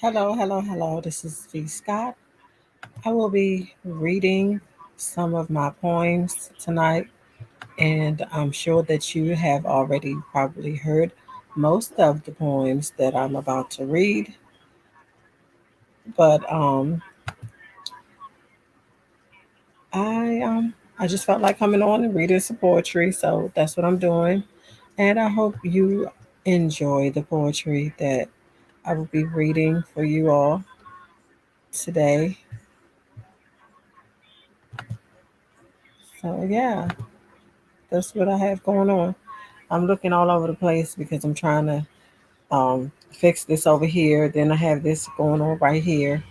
Hello, hello, hello. This is V. Scott. I will be reading some of my poems tonight, and I'm sure that you have already probably heard most of the poems that I'm about to read. But I just felt like coming on and reading some poetry, so that's what I'm doing. And I hope you enjoy the poetry that I will be reading for you all today. So yeah, that's what I have going on. I'm looking all over the place because I'm trying to fix this over here. Then I have this going on right here,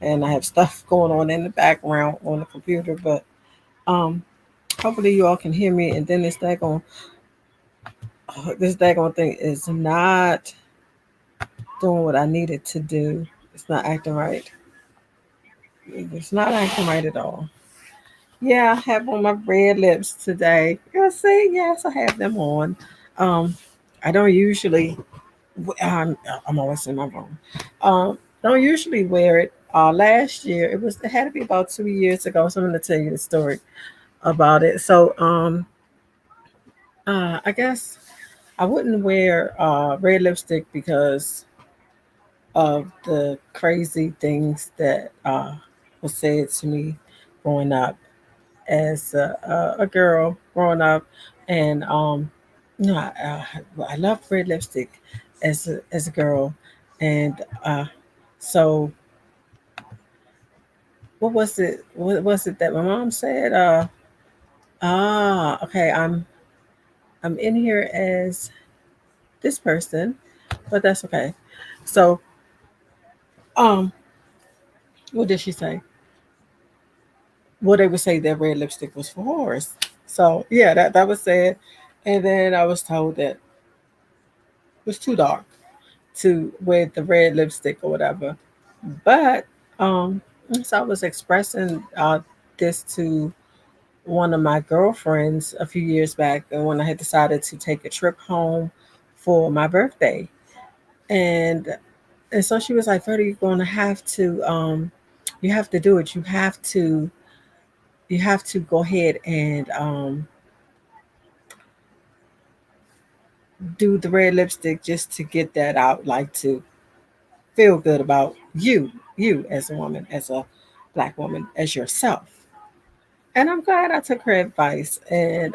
and I have stuff going on in the background on the computer. But um, hopefully you all can hear me. And then this daggone thing is not doing what I needed to do. It's not acting right. It's not acting right at all. Yeah, I have on my red lips today. You see, yes, I have them on. Um, I don't usually I'm, I'm always in my room. Don't usually wear it. Last year it had to be about 2 years ago. So I'm going to tell you the story about it. So I guess I wouldn't wear red lipstick because of the crazy things that was said to me growing up as a girl growing up, and you know, I loved red lipstick as a girl, and so what was it? What was it that my mom said? Okay, I'm in here as this person, but that's okay. So, um, what did she say? Well, they would say that red lipstick was for whores. So yeah, that was said, and then I was told that it was too dark to wear the red lipstick or whatever. But um, so I was expressing this to one of my girlfriends a few years back, and when I had decided to take a trip home for my birthday, and and so she was like, "Freddie, you're going to have to, you have to do it. You have to go ahead and do the red lipstick just to get that out, like to feel good about you as a woman, as a black woman, as yourself." And I'm glad I took her advice. And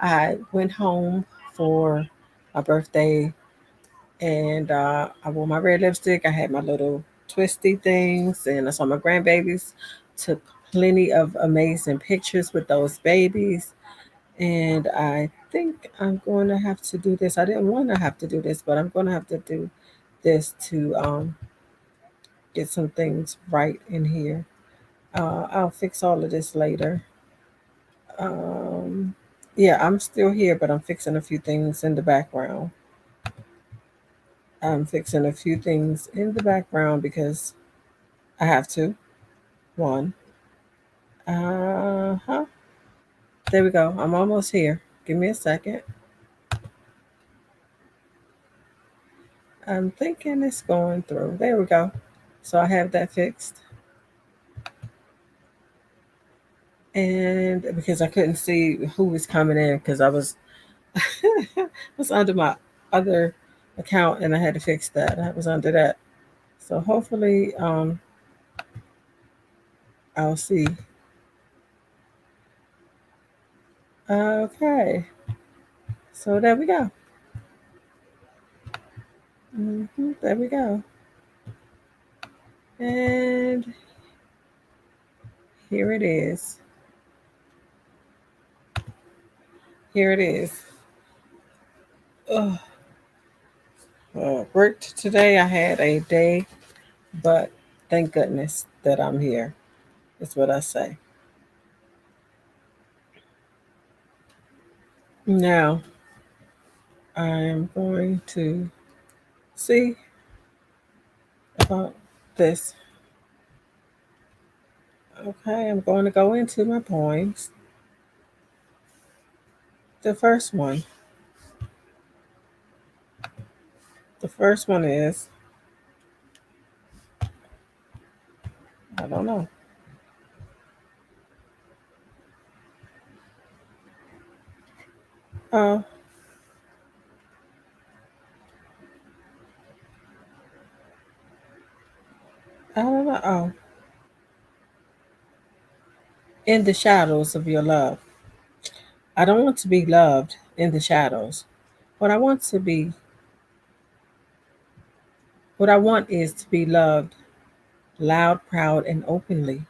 I went home for my birthday, and I wore my red lipstick. I had my little twisty things, and I saw my grandbabies. Took plenty of amazing pictures with those babies. And I think I'm going to have to do this. I didn't want to have to do this, but I'm going to have to do this to get some things right in here. I'll fix all of this later. Um, yeah, I'm still here, but I'm fixing a few things in the background. I'm fixing a few things in the background because I have to. One. Uh huh. There we go. I'm almost here. Give me a second. I'm thinking it's going through. There we go. So I have that fixed. And because I couldn't see who was coming in because I was was under my other account and I had to fix that. I was under that. So hopefully I'll see. Okay. So there we go. There we go. And here it is. Here it is. Ugh. Worked today. I had a day, but thank goodness that I'm here. Is what I say. Now I'm going to see about this. Okay, I'm going to go into my poems. The first one. The first one is don't know. Uh, I don't know. Oh, in the shadows of your love. I don't want to be loved in the shadows. What I want to be, what I want is to be loved loud, proud, and openly.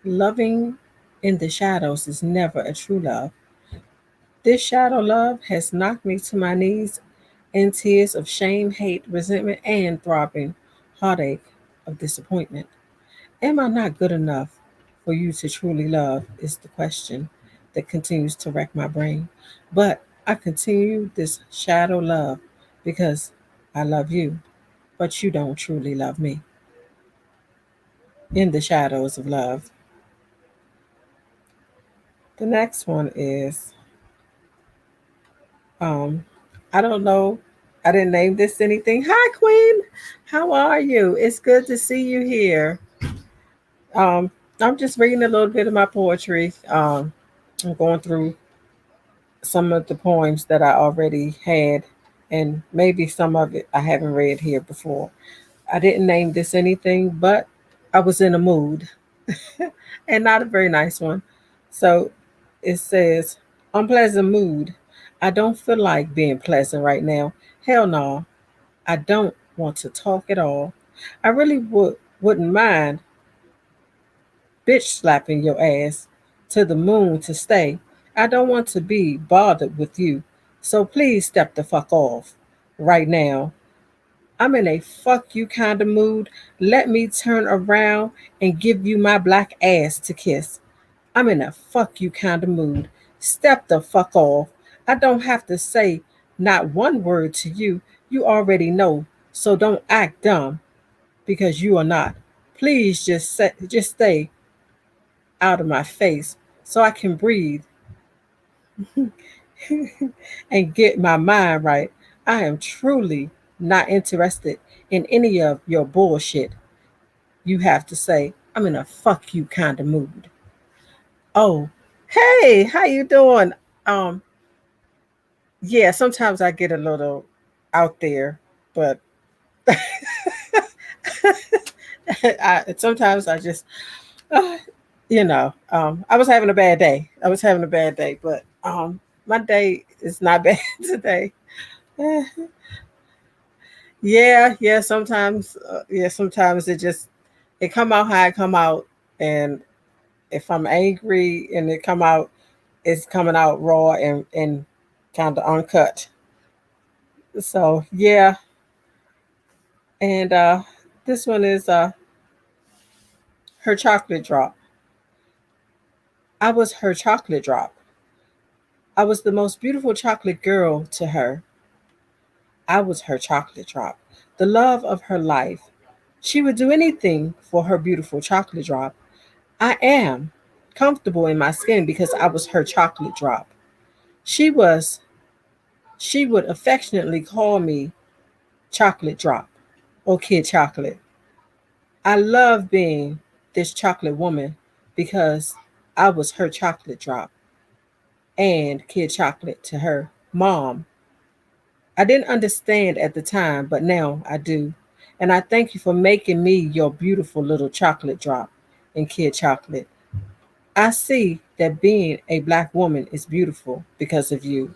Loving in the shadows is never a true love. This shadow love has knocked me to my knees in tears of shame, hate, resentment, and throbbing heartache of disappointment. Am I not good enough for you to truly love? Is the question that continues to wreck my brain. But I continue this shadow love because I love you, but you don't truly love me. In the shadows of love. The next one is um, I don't know. I didn't name this anything. Hi, Queen. How are you? It's good to see you here. Um, I'm just reading a little bit of my poetry. I'm going through some of the poems that I already had, and maybe some of it I haven't read here before. I didn't name this anything, but I was in a mood and not a very nice one. So it says, unpleasant mood. I don't feel like being pleasant right now. Hell no. I don't want to talk at all. I really wouldn't mind bitch slapping your ass to the moon to stay. I don't want to be bothered with you. So please step the fuck off right now. I'm in a fuck you kind of mood. Let me turn around and give you my black ass to kiss. I'm in a fuck you kind of mood. Step the fuck off. I don't have to say not one word to you. You already know. So don't act dumb because you are not. Please just stay out of my face so I can breathe and get my mind right. I am truly not interested in any of your bullshit. You have to say, I'm in a fuck you kind of mood. Oh, hey, how you doing? Um, yeah, sometimes I get a little out there, but sometimes I just, uh, I was having a bad day. I was having a bad day, but my day is not bad today. Yeah. Sometimes it come out how it come out, and if I'm angry and it come out, it's coming out raw and kind of uncut. So yeah, and this one is her chocolate drop. I was her chocolate drop. I was the most beautiful chocolate girl to her. I was her chocolate drop, the love of her life. She would do anything for her beautiful chocolate drop. I am comfortable in my skin because I was her chocolate drop. She was, she would affectionately call me chocolate drop or kid chocolate. I love being this chocolate woman because I was her chocolate drop and kid chocolate to her mom. I didn't understand at the time, but now I do. And I thank you for making me your beautiful little chocolate drop and kid chocolate. I see that being a black woman is beautiful because of you,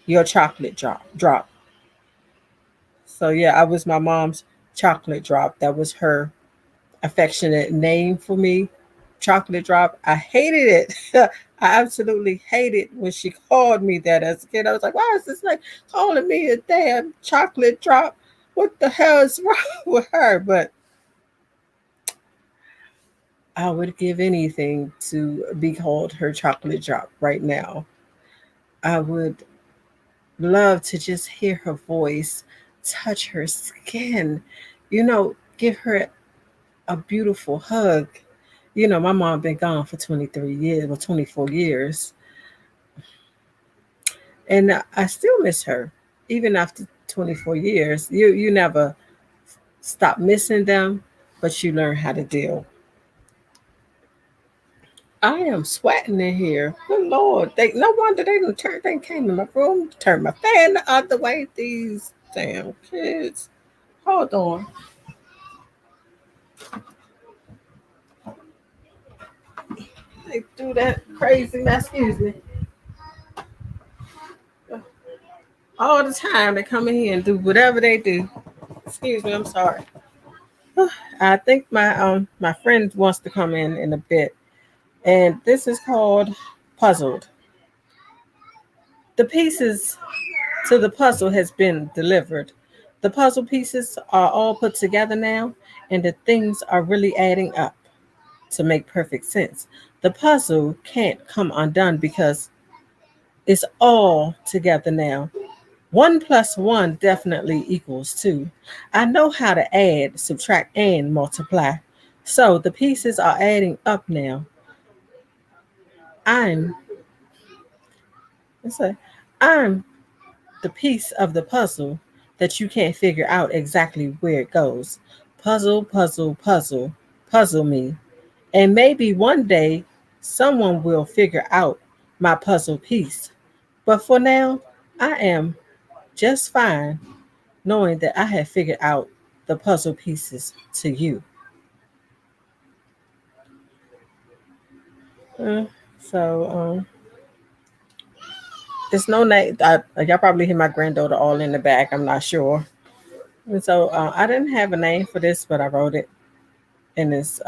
your chocolate drop. So yeah, I was my mom's chocolate drop. That was her affectionate name for me. Chocolate drop. I hated it. I absolutely hated when she called me that as a kid. I was like, why is this like calling me a damn chocolate drop? What the hell is wrong with her? But I would give anything to be called her chocolate drop right now. I would love to just hear her voice, touch her skin, give her a beautiful hug. My mom been gone for 23 years, well, 24 years, and I still miss her even after 24 years. You never stop missing them, but you learn how to deal. I am sweating in here. Good Lord. No wonder they came in my room, turned my fan the other way. These damn kids. Hold on. They do that crazy mess, excuse me. All the time they come in here and do whatever they do. Excuse me, I'm sorry. I think my friend wants to come in a bit. And this is called Puzzled. The pieces to the puzzle has been delivered. The puzzle pieces are all put together now, and the things are really adding up to make perfect sense. The puzzle can't come undone because it's all together now. One plus one definitely equals two. I know how to add, subtract, and multiply. So the pieces are adding up now. I'm, let's say, I'm the piece of the puzzle that you can't figure out exactly where it goes. Puzzle, puzzle, puzzle, puzzle me. And maybe one day someone will figure out my puzzle piece. But for now, I am just fine knowing that I have figured out the puzzle pieces to you. Uh, so, it's no name. Y'all probably hear my granddaughter all in the back. I'm not sure. And so I didn't have a name for this, but I wrote it. And this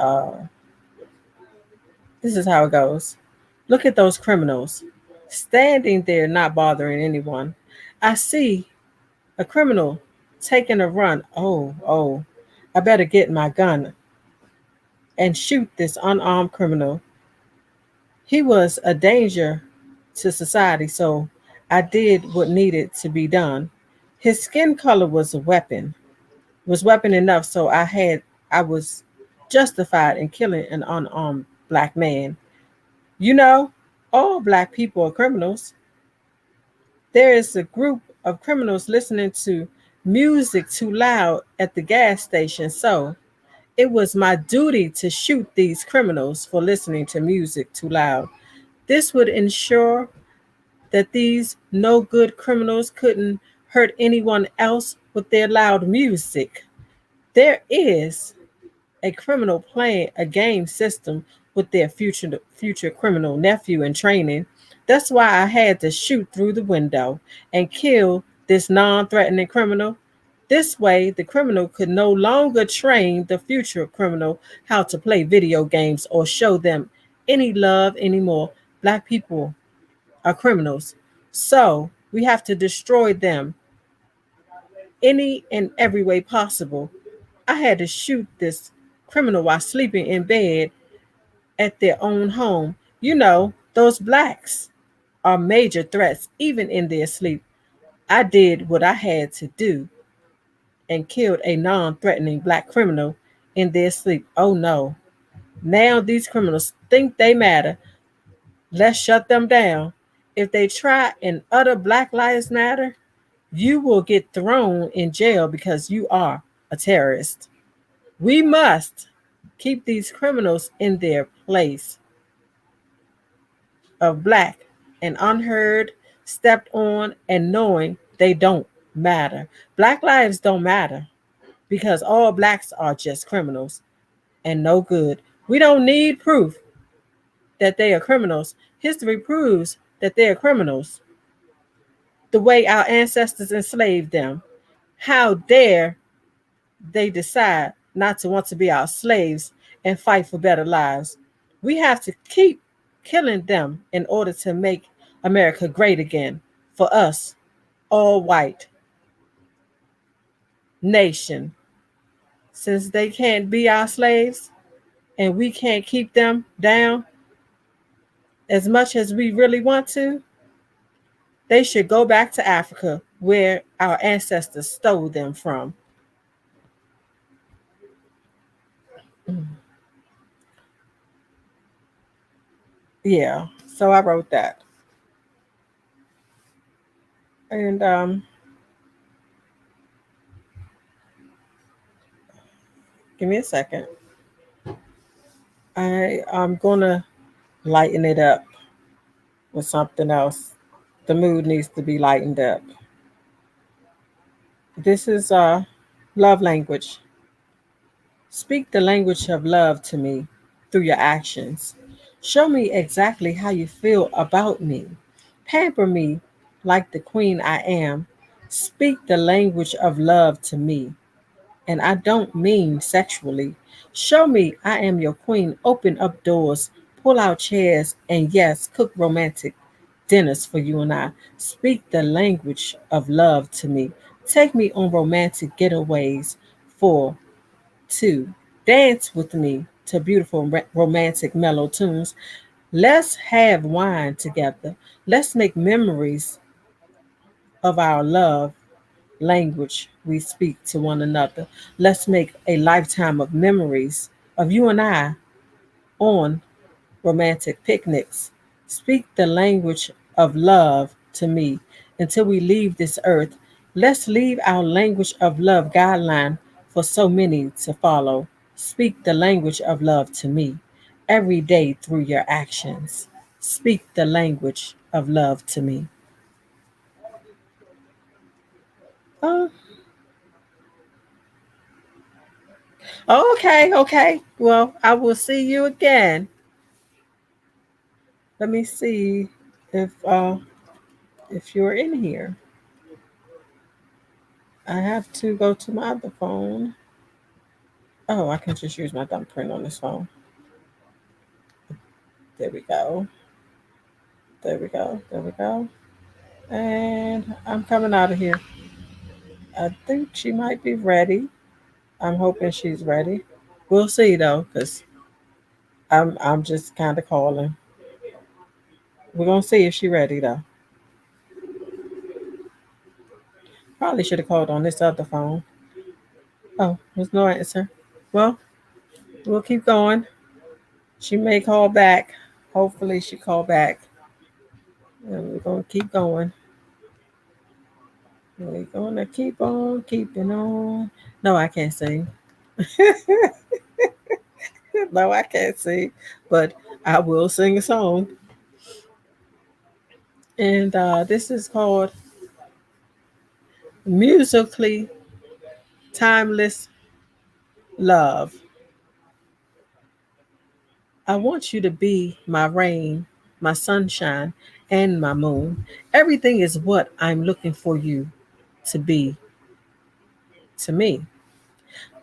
is how it goes. Look at those criminals standing there, not bothering anyone. I see a criminal taking a run. Oh, I better get my gun and shoot this unarmed criminal. He was a danger to society, so I did what needed to be done. His skin color was weapon enough, so I was justified in killing an unarmed black man. You know, all black people are criminals. There is a group of criminals listening to music too loud at the gas station, so it was my duty to shoot these criminals for listening to music too loud. This would ensure that these no good criminals couldn't hurt anyone else with their loud music. There is a criminal playing a game system with their future criminal nephew in training. That's why I had to shoot through the window and kill this non-threatening criminal. This way, the criminal could no longer train the future criminal how to play video games or show them any love anymore. Black people are criminals. So we have to destroy them any and every way possible. I had to shoot this criminal while sleeping in bed at their own home. You know, those blacks are major threats even in their sleep. I did what I had to do and killed a non threatening black criminal in their sleep. Oh no. Now these criminals think they matter. Let's shut them down. If they try and utter Black Lives Matter, you will get thrown in jail because you are a terrorist. We must keep these criminals in their place of black and unheard, stepped on, and knowing they don't matter. Black lives don't matter because all blacks are just criminals and no good. We don't need proof that they are criminals. History proves that they are criminals the way our ancestors enslaved them. How dare they decide not to want to be our slaves and fight for better lives? We have to keep killing them in order to make America great again for us, all white nation. Since they can't be our slaves and we can't keep them down as much as we really want to, they should go back to Africa where our ancestors stole them from. Yeah, so I wrote that. And give me a second. I'm gonna lighten it up with something else. The mood needs to be lightened up. This is love language. Speak the language of love to me through your actions. Show me exactly how you feel about me. Pamper me like the queen I am. Speak the language of love to me. And I don't mean sexually. Show me I am your queen. Open up doors, pull out chairs, and yes, cook romantic dinners for you and I. Speak the language of love to me. Take me on romantic getaways for two. Dance with me to beautiful romantic mellow tunes. Let's have wine together. Let's make memories of our love language we speak to one another. Let's make a lifetime of memories of you and I on romantic picnics. Speak the language of love to me until we leave this earth. Let's leave our language of love guideline for so many to follow. Speak the language of love to me every day through your actions. Speak the language of love to me. Oh, okay, okay. Well, I will see you again. Let me see if you're in here. I have to go to my other phone. Oh, I can just use my thumbprint on this phone. There we go. There we go. There we go. And I'm coming out of here. I think she might be ready. I'm hoping she's ready. We'll see though, because I'm just kind of calling. We're gonna see if she's ready though. Probably should have called on this other phone. Oh, there's no answer. Well, we'll keep going. She may call back. Hopefully she call back. And we're gonna keep going. We're gonna keep on keeping on. No, I can't sing. No, I can't sing, but I will sing a song. And this is called Musically Timeless Love. I want you to be my rain, my sunshine, and my moon. Everything is what I'm looking for you to be to me.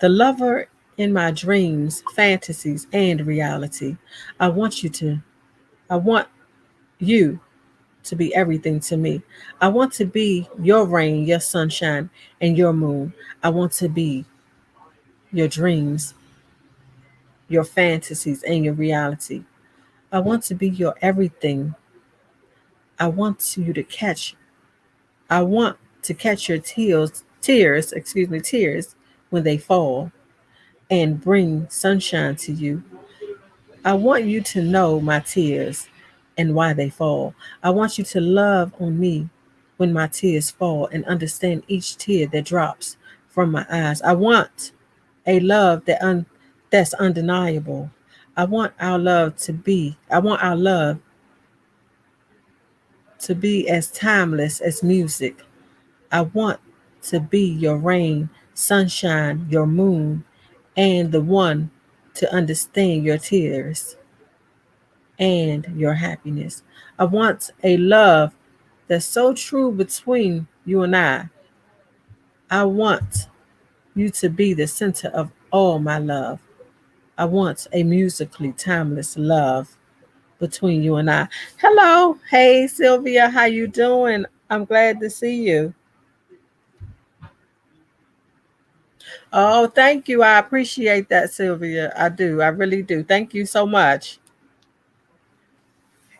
The lover in my dreams, fantasies, and reality. I want you to, I want you to be everything to me. I want to be your rain, your sunshine, and your moon. I want to be your dreams, your fantasies, and your reality. I want to be your everything. I want you to catch, I want to catch your tears when they fall and bring sunshine to you. I want you to know my tears and why they fall. I want you to love on me when my tears fall and understand each tear that drops from my eyes. I want a love that's undeniable. I want our love to be as timeless as music. I want to be your rain, sunshine, your moon, and the one to understand your tears and your happiness. I want a love that's so true between you and I. I want you to be the center of all my love. I want a musically timeless love between you and I. Hello, hey Sylvia, how you doing? I'm glad to see you. Oh, thank you. I appreciate that, Sylvia. I do. I really do. Thank you so much.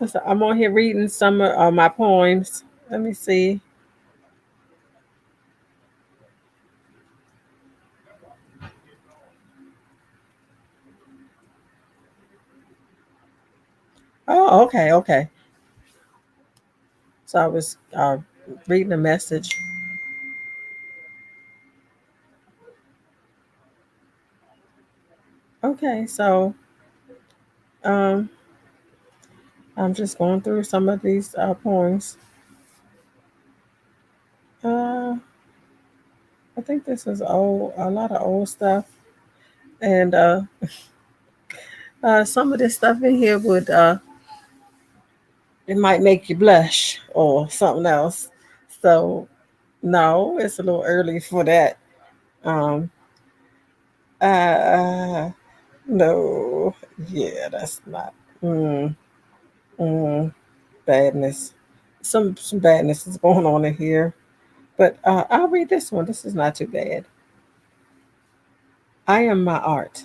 So I'm on here reading some of my poems. Let me see. Oh, okay, okay. So I was reading a message. Okay, so um, I'm just going through some of these poems. Uh, I think this is old, a lot of old stuff, and some of this stuff in here would it might make you blush or something else. So no, it's a little early for that. Um, uh, no, yeah, that's not. Mm, mm, badness. Some badness is going on in here. But I'll read this one. This is not too bad. I am my art.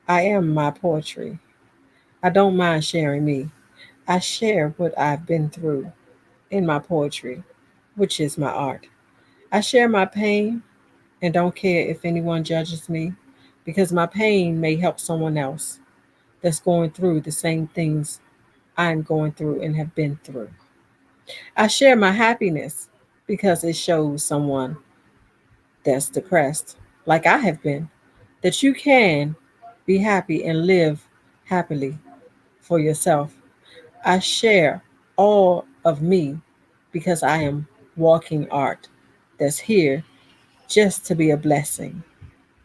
I am my poetry. I don't mind sharing me. I share what I've been through in my poetry, which is my art. I share my pain and don't care if anyone judges me because my pain may help someone else that's going through the same things I'm going through and have been through. I share my happiness because it shows someone that's depressed, like I have been, that you can be happy and live happily for yourself. I share all of me because I am walking art that's here just to be a blessing.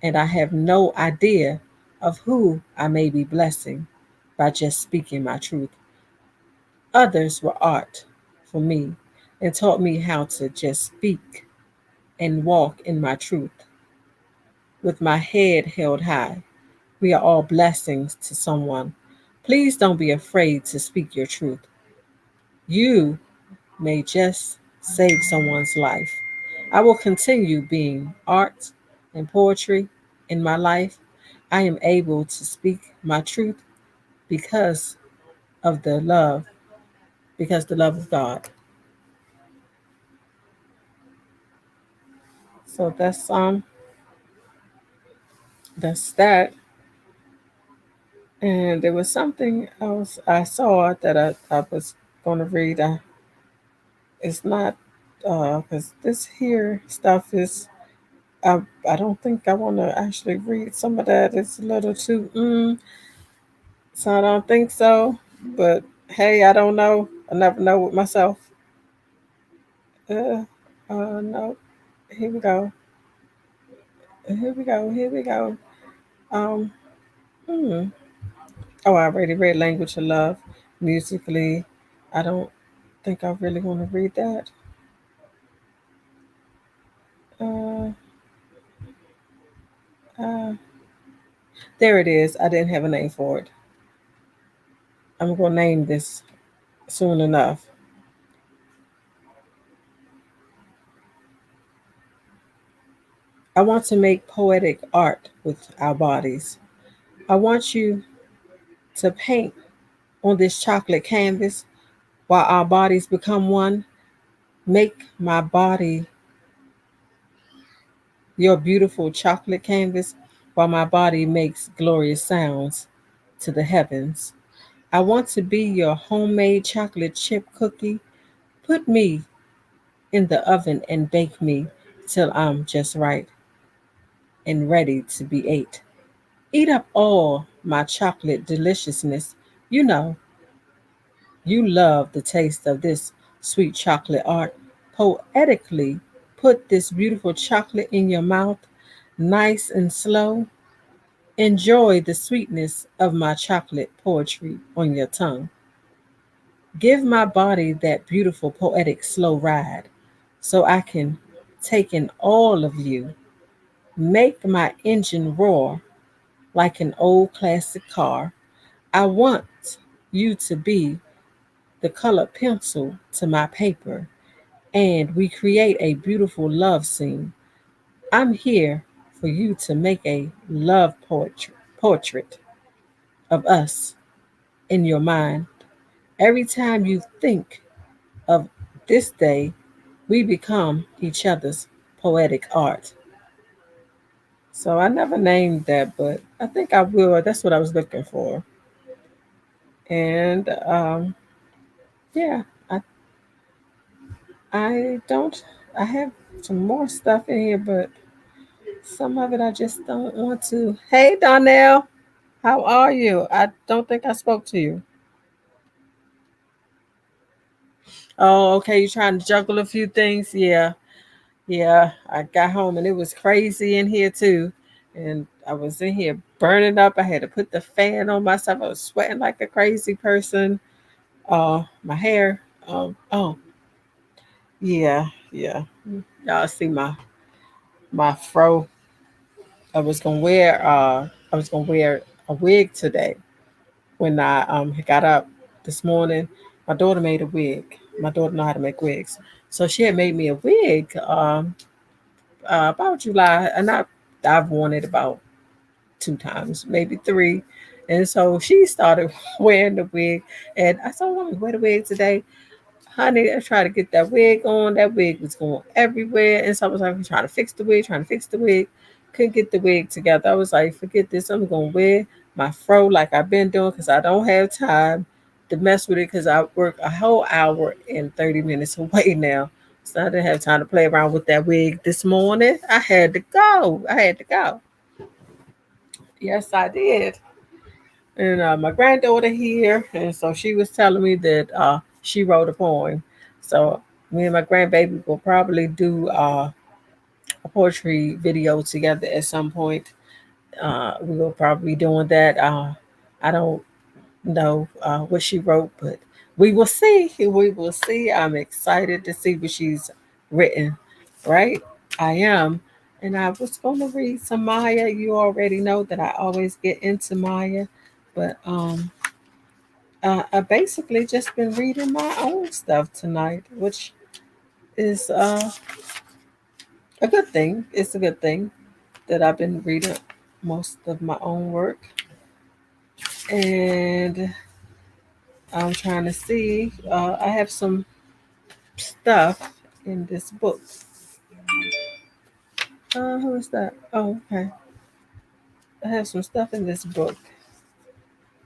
And I have no idea of who I may be blessing by just speaking my truth. Others were art for me and taught me how to just speak and walk in my truth with my head held high. We are all blessings to someone. Please don't be afraid to speak your truth. You may just save someone's life. I will continue being art and poetry in my life. I am able to speak my truth because of the love, because the love of God. So that's that. And there was something else I saw that I was going to read. It's not because this here stuff is I don't think I want to actually read some of that. It's a little too so I don't think so. But hey, I don't know. I never know with myself. Uh, no. Here we go. Here we go. Here we go. Um, hmm. Oh, I already read Language of Love musically. I don't think I really want to read that. Uh, uh, there it is. I didn't have a name for it. I'm going to name this soon enough. I want to make poetic art with our bodies. I want you to paint on this chocolate canvas while our bodies become one. Make my body your beautiful chocolate canvas while my body makes glorious sounds to the heavens. I want to be your homemade chocolate chip cookie. Put me in the oven and bake me till I'm just right and ready to be ate. Eat up all my chocolate deliciousness. You know, you love the taste of this sweet chocolate art. Poetically put this beautiful chocolate in your mouth, nice and slow. Enjoy the sweetness of my chocolate poetry on your tongue. Give my body that beautiful poetic slow ride so I can take in all of you. Make my engine roar like an old classic car. I want you to be the colored pencil to my paper, and we create a beautiful love scene. I'm here for you to make a love portrait of us in your mind. Every time you think of this day, we become each other's poetic art. So I never named that, but I think I will. That's what I was looking for. And yeah, I I don't. I have some more stuff in here, but some of it I just don't want to. Hey, Donnell, how are you? I don't think I spoke to you. Oh, okay. You're trying to juggle a few things. Yeah. Yeah. I got home and it was crazy in here too. And I was in here burning up. I had to put the fan on myself. I was sweating like a crazy person. My hair. Oh, yeah. Yeah. Y'all see my fro. I was gonna wear a wig today when I got up this morning. My daughter made a wig. My daughter know how to make wigs, so she had made me a wig about July, and I've worn it about two times, maybe three. And so she started wearing the wig, and I said, "I want to wear the wig today." Honey, I tried to get that wig on. That wig was going everywhere. And so I was like, trying to fix the wig, trying to fix the wig. Couldn't get the wig together. I was like, forget this. I'm going to wear my fro like I've been doing because I don't have time to mess with it because I work a whole hour and 30 minutes away now. So I didn't have time to play around with that wig this morning. I had to go. I had to go. Yes, I did. And my granddaughter here, and so she was telling me that she wrote a poem. So me and my grandbaby will probably do a poetry video together at some point. We will probably be doing that. I don't know what she wrote, but we will see. We will see. I'm excited to see what she's written. Right, I am. And I was going to read some Maya. You already know that I always get into Maya, but I basically just been reading my own stuff tonight, which is a good thing. It's a good thing that I've been reading most of my own work, and I'm trying to see. I have some stuff in this book. Who is that? Oh, okay. I have some stuff in this book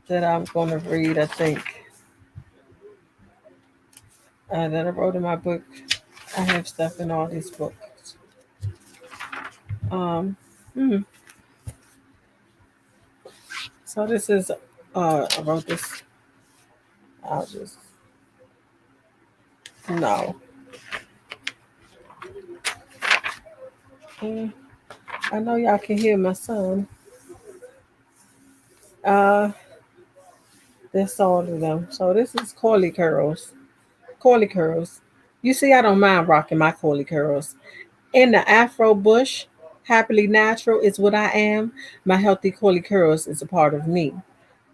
that I'm going to read. I think that I wrote in my book. I have stuff in all these books. Um, hmm. So this is. I wrote this. I'll just no. Mm, I know y'all can hear my son. Uh, that's all of them. So this is Coily Curls. Coily Curls. You see, I don't mind rocking my Coily Curls. In the Afro bush, happily natural is what I am. My healthy Coily Curls is a part of me.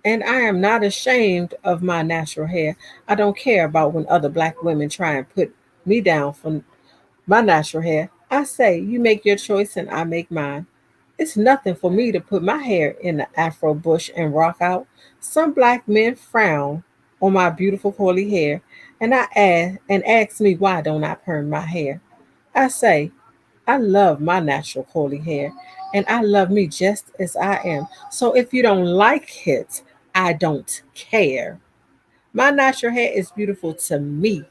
And I am not ashamed of my natural hair. I don't care about when other black women try and put me down for my natural hair. I say, you make your choice and I make mine. It's nothing for me to put my hair in the afro bush and rock out. Some black men frown on my beautiful curly hair and ask me why don't I perm my hair. I say, I love my natural curly hair and I love me just as I am. So if you don't like it, I don't care. My natural hair is beautiful to me.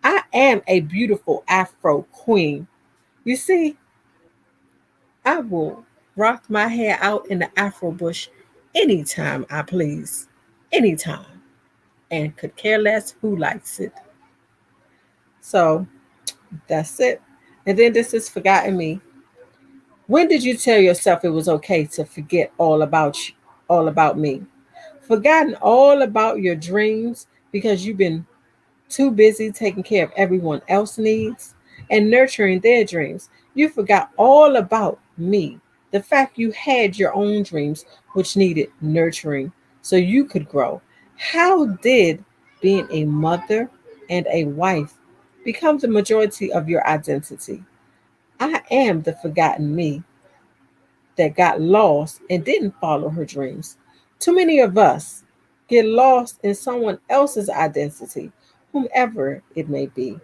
I am a beautiful afro queen. You see, I will rock my hair out in the afro bush anytime I please. Anytime. And could care less who likes it. So that's it. And then this is Forgotten Me. When did you tell yourself it was okay to forget all about me? Forgotten all about your dreams because you've been too busy taking care of everyone else's needs and nurturing their dreams. You forgot all about me. The fact you had your own dreams, which needed nurturing so you could grow. How did being a mother and a wife become the majority of your identity? I am the forgotten me that got lost and didn't follow her dreams. Too many of us get lost in someone else's identity, whomever it may be,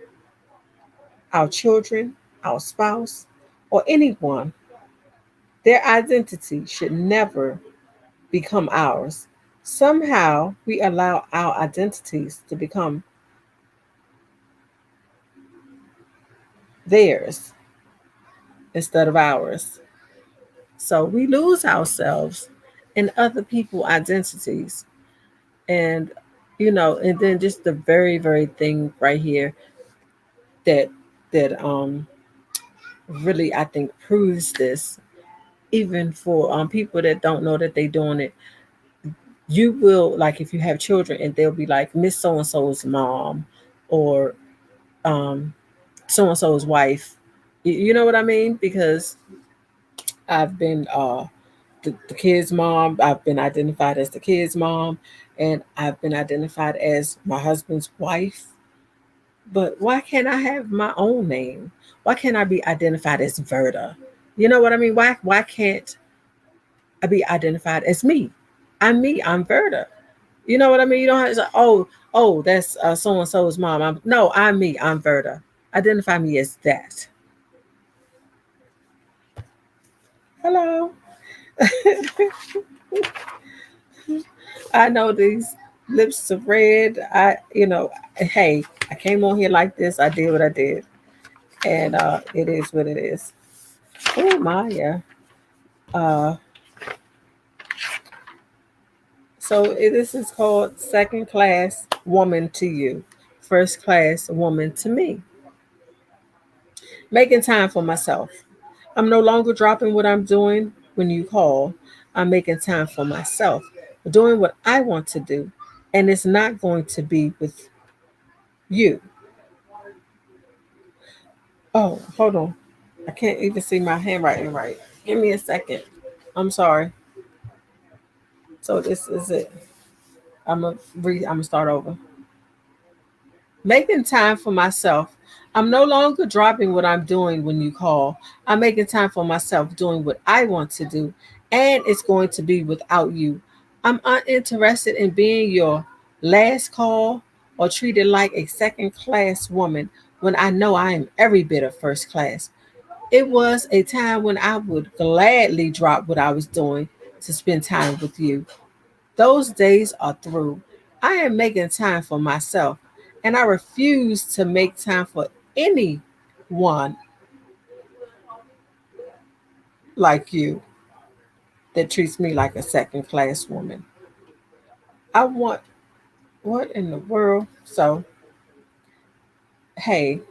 our children, our spouse, or anyone. Their identity should never become ours. Somehow we allow our identities to become theirs instead of ours. So we lose ourselves in other people's identities. And, And then just the very, very thing right here that that really I think proves this, even for people that don't know that they doing it. You will, like, if you have children and they'll be like Miss So and so's mom, or um so and so's wife. You know what I mean? Because I've been the kid's mom. I've been identified as the kid's mom, and I've been identified as my husband's wife. But why can't I have my own name? Why can't I be identified as Verda? You know what I mean? Why can't I be identified as me? I'm me. I'm Verda. You know what I mean? You don't have to say, oh, that's so and so's mom. No, I'm me. I'm Verda. Identify me as that. Hello. I know these lips are red. Hey, I came on here like this. I did what I did, and it is what it is. Oh, Maya. Uh, this is called second class woman to you, first class woman to me. Making time for myself. I'm no longer dropping what I'm doing when you call. I'm making time for myself, doing what I want to do, and it's not going to be with you. Oh, hold on. I can't even see my handwriting right. Give me a second. I'm sorry. So this is it. I'm gonna start over. Making time for myself. I'm no longer dropping what I'm doing when you call. I'm making time for myself, doing what I want to do, and it's going to be without you. I'm uninterested in being your last call or treated like a second class woman when I know I am every bit of first class. It was a time when I would gladly drop what I was doing to spend time with you. Those days are through. I am making time for myself, and I refuse to make time for anyone like you that treats me like a second class woman. I want, what in the world? So, hey,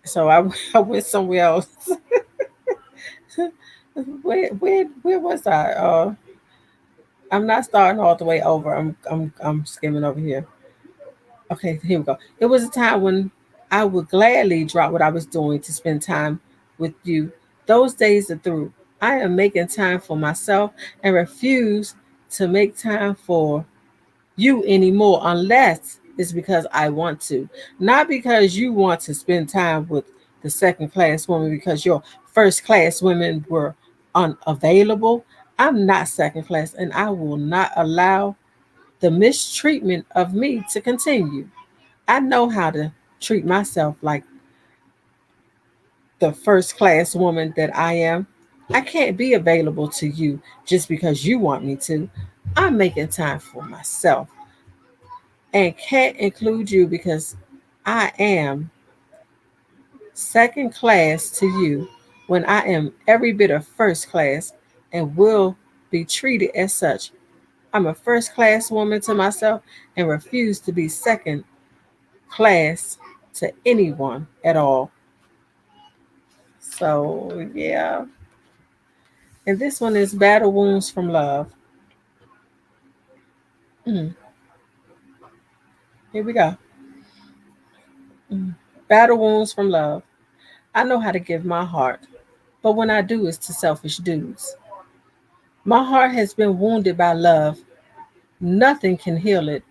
so I, I went somewhere else. Where was I? I'm not starting all the way over. I'm skimming over here. Okay, here we go. It was a time when I would gladly drop what I was doing to spend time with you. Those days are through. I am making time for myself and refuse to make time for you anymore unless it's because I want to. Not because you want to spend time with the second class woman because your first class women were unavailable. I'm not second class and I will not allow the mistreatment of me to continue. I know how to treat myself like the first class woman that I am. I can't be available to you just because you want me to. I'm making time for myself and can't include you because I am second class to you when I am every bit of first class and will be treated as such. I'm a first class woman to myself and refuse to be second class to anyone at all. So, yeah. And this one is Battle Wounds from Love. Mm, here we go. Mm. Battle Wounds from Love. I know how to give my heart, but when I do, it's to selfish dudes. My heart has been wounded by love. Nothing can heal it.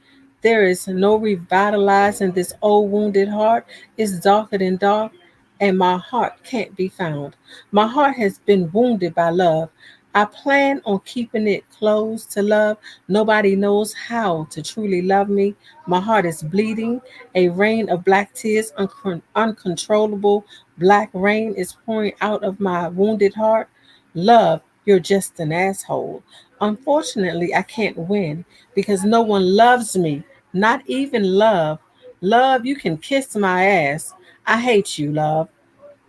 There is no revitalizing this old wounded heart. It's darker than dark, and my heart can't be found. My heart has been wounded by love. I plan on keeping it close to love. Nobody knows how to truly love me. My heart is bleeding. A rain of black tears, uncontrollable black rain is pouring out of my wounded heart. Love, you're just an asshole. Unfortunately, I can't win because no one loves me, not even love. Love, you can kiss my ass. I hate you, love.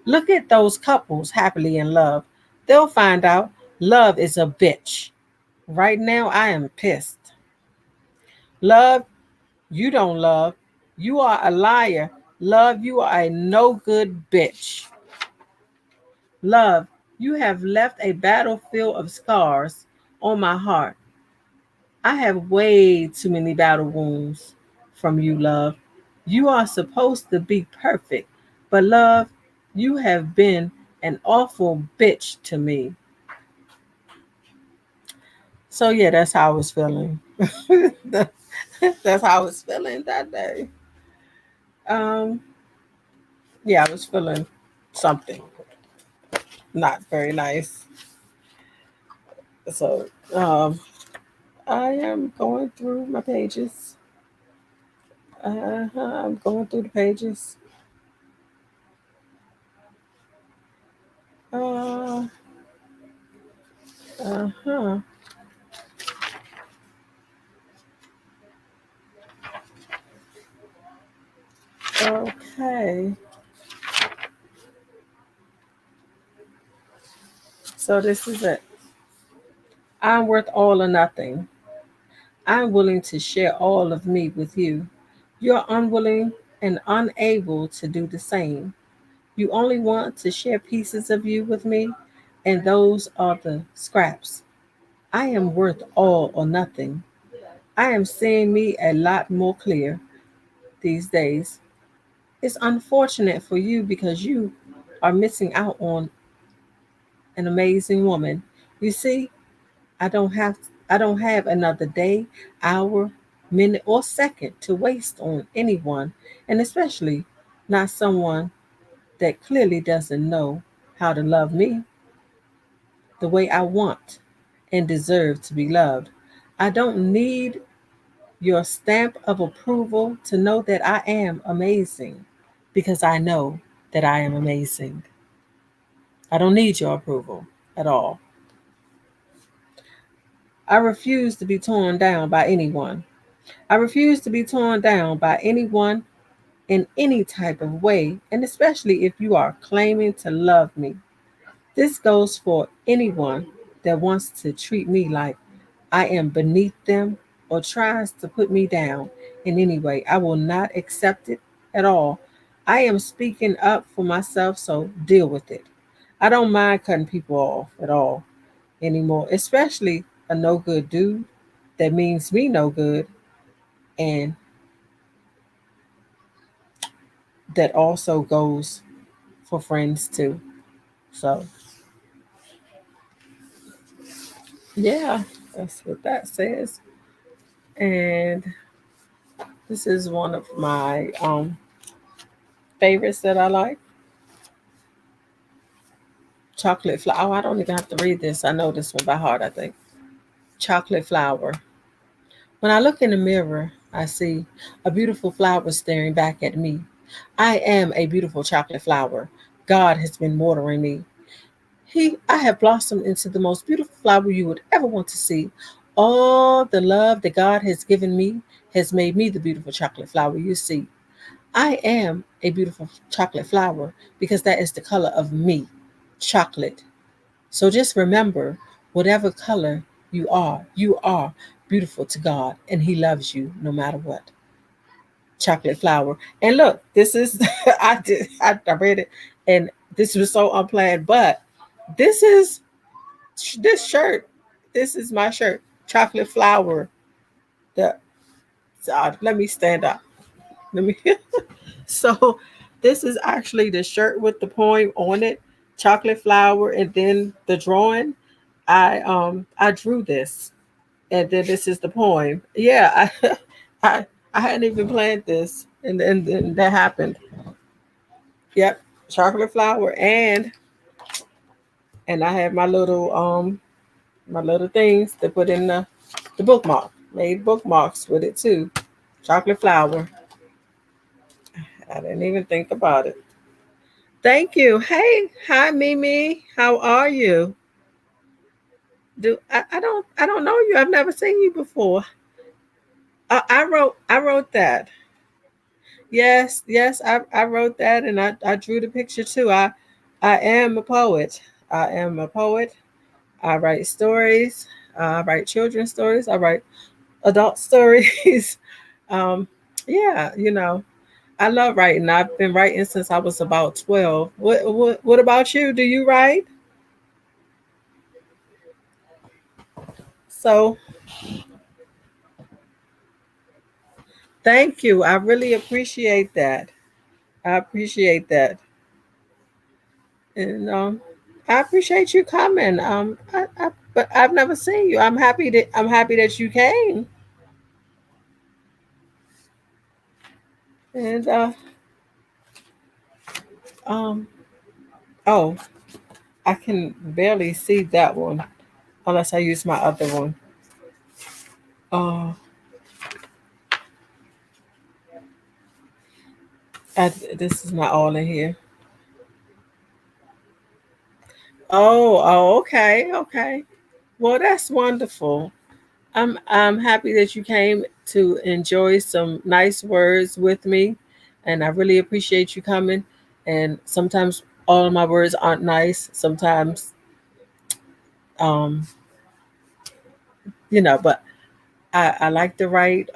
Look at those couples happily in love. They'll find out love is a bitch. Right now, I am pissed. Love, you don't love. You are a liar. Love, you are a no good bitch. Love, you have left a battlefield of scars on my heart. I have way too many battle wounds from you, love. You are supposed to be perfect, but love, you have been an awful bitch to me. So yeah, that's how I was feeling. That's how I was feeling that day. Um, yeah, I was feeling something not very nice. So I am going through my pages. I'm going through the pages. Uh, uh-huh. Okay. So this is it. I'm worth all or nothing. I'm willing to share all of me with you. You're unwilling and unable to do the same. You only want to share pieces of you with me, and those are the scraps. I am worth all or nothing. I am seeing me a lot more clear these days. It's unfortunate for you because you are missing out on an amazing woman. You see, I don't have I don't have another day, hour, minute, or second to waste on anyone, and especially not someone that clearly doesn't know how to love me the way I want and deserve to be loved. I don't need your stamp of approval to know that I am amazing because I know that I am amazing. I don't need your approval at all. I refuse to be torn down by anyone. I refuse to be torn down by anyone in any type of way, and especially if you are claiming to love me. This goes for anyone that wants to treat me like I am beneath them or tries to put me down in any way. I will not accept it at all. I am speaking up for myself, so deal with it. I don't mind cutting people off at all anymore, especially a no good dude that means me no good and that also goes for friends too. So, yeah, that's what that says. And this is one of my favorites that I like. Chocolate flower. Oh, I don't even have to read this. I know this one by heart, I think. Chocolate flower. When I look in the mirror, I see a beautiful flower staring back at me. I am a beautiful chocolate flower. God has been watering me. I have blossomed into the most beautiful flower you would ever want to see. All the love that God has given me has made me the beautiful chocolate flower you see. I am a beautiful chocolate flower because that is the color of me, chocolate. So just remember, whatever color you are beautiful to God, and He loves you no matter what. Chocolate flower. And look, this is I read it, and this was so unplanned, but this is this shirt. This is my shirt, chocolate flower. The let me stand up. Let me. So this is actually the shirt with the poem on it, chocolate flower, and then the drawing. I drew this, and then this is the poem. Yeah, I I hadn't even planned this, and that happened. Yep, chocolate flower, and I have my little things to put in the bookmark. Made bookmarks with it too. Chocolate flower. I didn't even think about it. Thank you. Hey, hi Mimi. How are you? I don't know you. I've never seen you before. I wrote that. Yes, yes, I wrote that and I drew the picture too. I am a poet. I am a poet. I write stories. I write children's stories. I write adult stories. um, yeah, I love writing. I've been writing since I was about 12. What about you? Do you write? So thank you. I really appreciate that. I appreciate that. And I appreciate you coming. But I've never seen you. I'm happy that you came. And um oh, I can barely see that one unless I use my other one. Uh, this is not all in here. Oh, okay, okay. Well, that's wonderful. I'm happy that you came to enjoy some nice words with me, and I really appreciate you coming. And sometimes all of my words aren't nice. Sometimes, um, but I like to write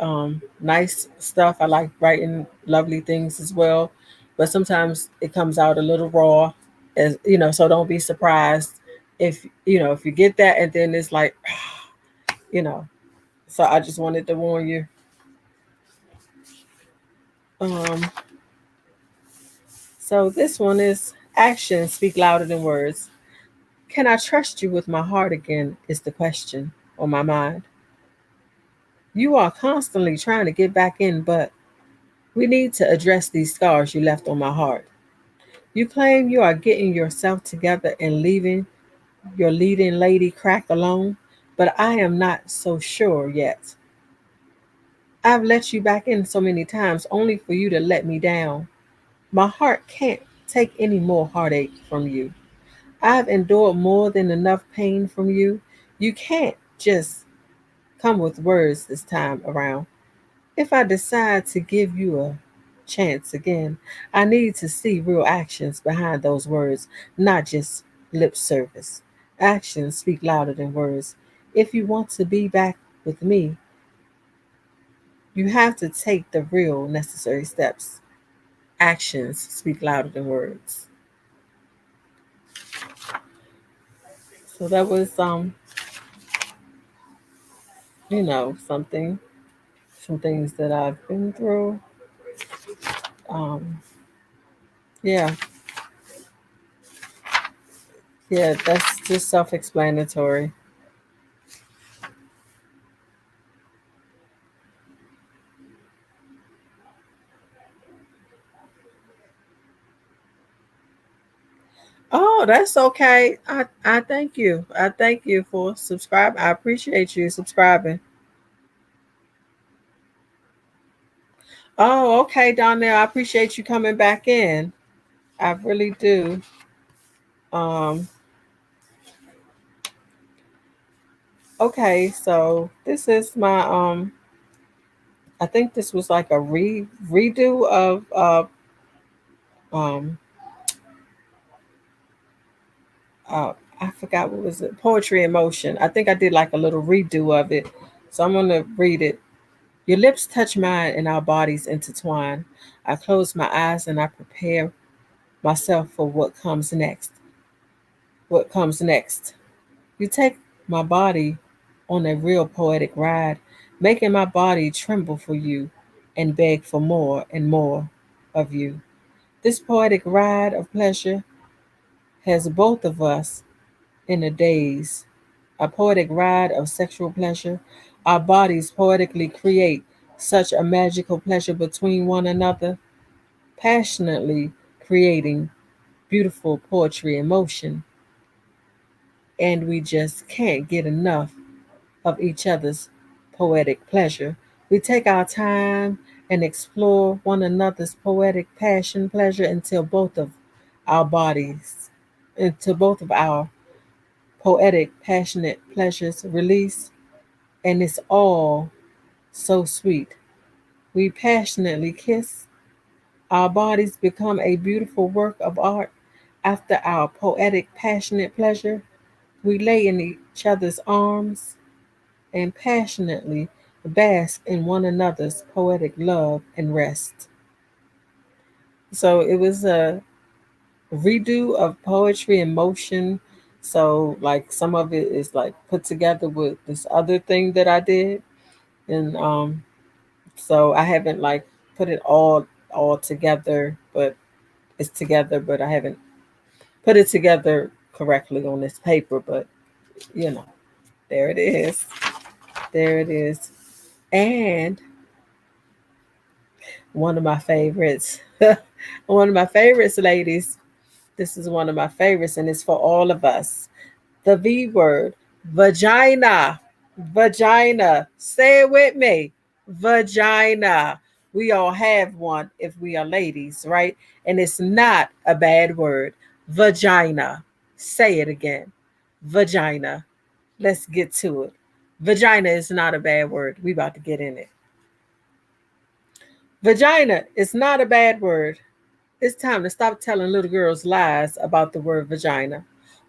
nice stuff. I like writing lovely things as well, but sometimes it comes out a little raw, as So don't be surprised if you get that, and then it's like, you know. So I just wanted to warn you. Um, so this one is actions speak louder than words. Can I trust you with my heart again? Is the question on my mind. You are constantly trying to get back in, but we need to address these scars you left on my heart. You claim you are getting yourself together and leaving your leading lady crack alone, but I am not so sure yet. I've let you back in so many times only for you to let me down. My heart can't take any more heartache from you. I've endured more than enough pain from you. You can't just come with words this time around. If I decide to give you a chance again, I need to see real actions behind those words, not just lip service. Actions speak louder than words. If you want to be back with me, you have to take the real necessary steps. Actions speak louder than words. So that was something, some things that I've been through. Um, yeah, yeah, that's just self-explanatory. Oh, that's okay. I thank you. I thank you for subscribing. I appreciate you subscribing. Oh, okay, Donnell. I appreciate you coming back in. I really do. Um, okay, so this is my I think this was like a redo of um uh I forgot what was it. Poetry in Motion. I think I did like a little redo of it. So I'm gonna read it. Your lips touch mine and our bodies intertwine. I close my eyes and I prepare myself for what comes next. What comes next? You take my body on a real poetic ride, making my body tremble for you and beg for more and more of you. This poetic ride of pleasure has both of us in a daze, a poetic ride of sexual pleasure. Our bodies poetically create such a magical pleasure between one another, passionately creating beautiful poetry in motion, and we just can't get enough of each other's poetic pleasure. We take our time and explore one another's poetic passion pleasure our bodies, until both of our poetic passionate pleasures release, and it's all so sweet. We passionately kiss. Our bodies become a beautiful work of art after our poetic passionate pleasure. We lay in each other's arms and passionately bask in one another's poetic love and rest. So it was a redo of poetry in motion. So like some of it is like put together with this other thing that I did, and so I haven't like put it all together, but it's together, but I haven't put it together correctly on this paper. But you know, there it is. There it is. And one of my favorites, one of my favorites, ladies. This is one of my favorites, and it's for all of us. The V word, vagina. Vagina. Say it with me. Vagina. We all have one if we are ladies, right? And it's not a bad word. Vagina. Say it again. Vagina. Let's get to it. Vagina is not a bad word. We about to get in it. Vagina is not a bad word. It's time to stop telling little girls lies about the word vagina.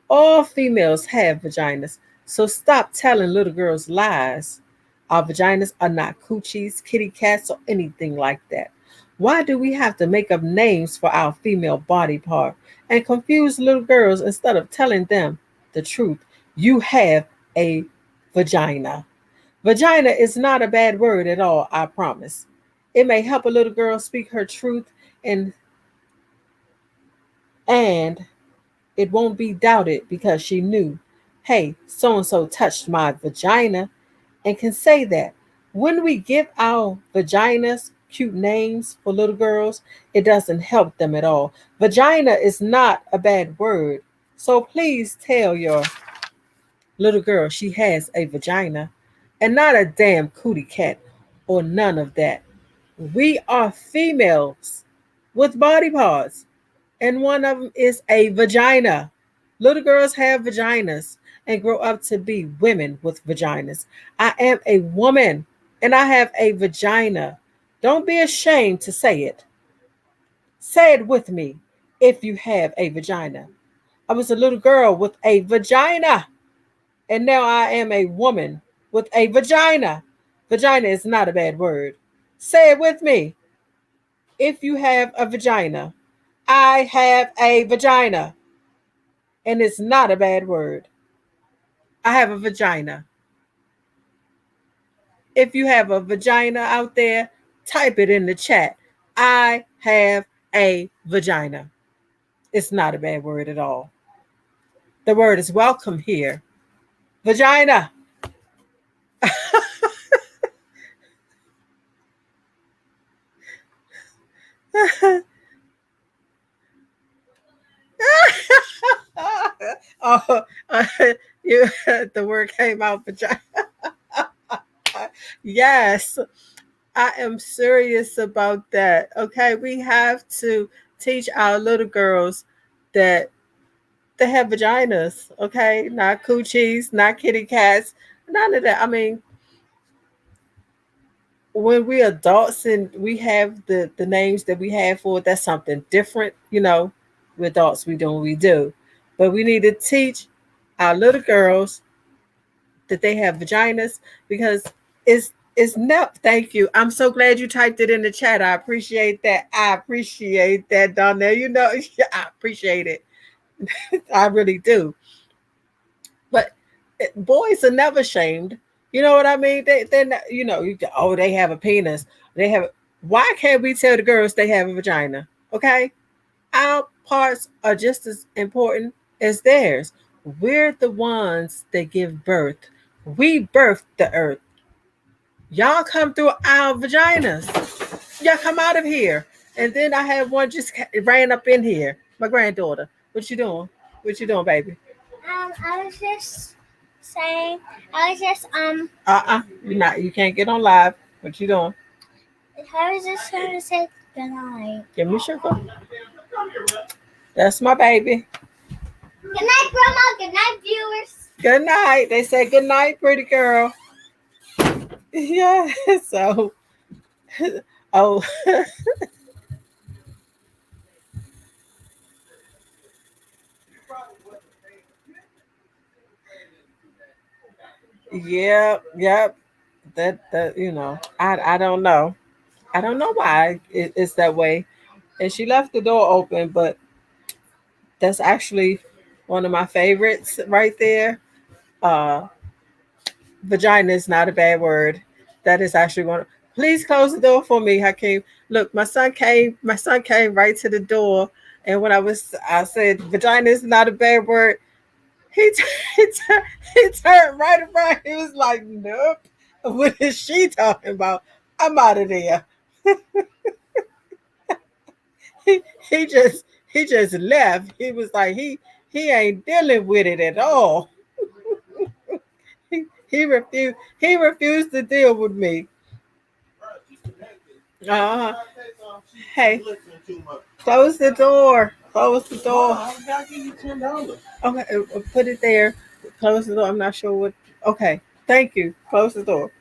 All females have vaginas, so stop telling little girls lies. Our vaginas are not coochies, kitty cats, or anything like that. Why do we have to make up names for our female body part and confuse little girls instead of telling them the truth? You have a vagina. Vagina is not a bad word at all, I promise. It may help a little girl speak her truth and and it won't be doubted because she knew, hey, so and so touched my vagina and can say that. When we give our vaginas cute names for little girls, it doesn't help them at all. Vagina is not a bad word. So please tell your little girl she has a vagina and not a damn cootie cat or none of that. We are females with body parts, and one of them is a vagina. Little girls have vaginas and grow up to be women with vaginas. I am a woman and I have a vagina. Don't be ashamed to say it. Say it with me if you have a vagina. I was a little girl with a vagina, and now I am a woman with a vagina. Vagina is not a bad word. Say it with me if you have a vagina. I have a vagina, and it's not a bad word. I have a vagina. If you have a vagina out there, type it in the chat. I have a vagina. It's not a bad word at all. The word is welcome here. Vagina. Oh, you, the word came out vagina. Yes, I am serious about that. Okay, we have to teach our little girls that they have vaginas. Okay, not coochies, not kitty cats, none of that. I mean, when we adults and we have the names that we have for it, that's something different. You know, we adults, we do what we do, but we need to teach our little girls that they have vaginas because it's no. Thank you. I'm so glad you typed it in the chat. I appreciate that. I appreciate that, Donnell. You know, I appreciate it. I really do. But boys are never shamed. You know what I mean? They're not, you know, oh, they have a penis. They have. Why can't we tell the girls they have a vagina? Okay, our parts are just as important as theirs. We're the ones that give birth. We birthed the earth. Y'all come through our vaginas. Y'all come out of here. And then I had one just ran up in here. My granddaughter. What you doing? What you doing, baby? I was just saying, I was just You're not. You can't get on live. What you doing? I was just trying to say goodnight. Give me sugar. That's my baby. Good night, Grandma. Good night, viewers. Good night. They say good night, pretty girl. Yeah. So, oh, yep, yep. that I don't know. I don't know why it's that way. And she left the door open, but that's actually one of my favorites right there. Uh, Vagina is not a bad word. That is actually one. Please close the door for me, Hakeem. Look, my son came. My son came right to the door, and when I said vagina is not a bad word. He t- he, t- he turned right around. He was like, "Nope. What is she talking about? I'm out of there." He just left. He was like he ain't dealing with it at all. He refused to deal with me. Uh, hey, close the door. Close the door. Okay, put it there. Close the door. I'm not sure what. Okay, thank you. Close the door.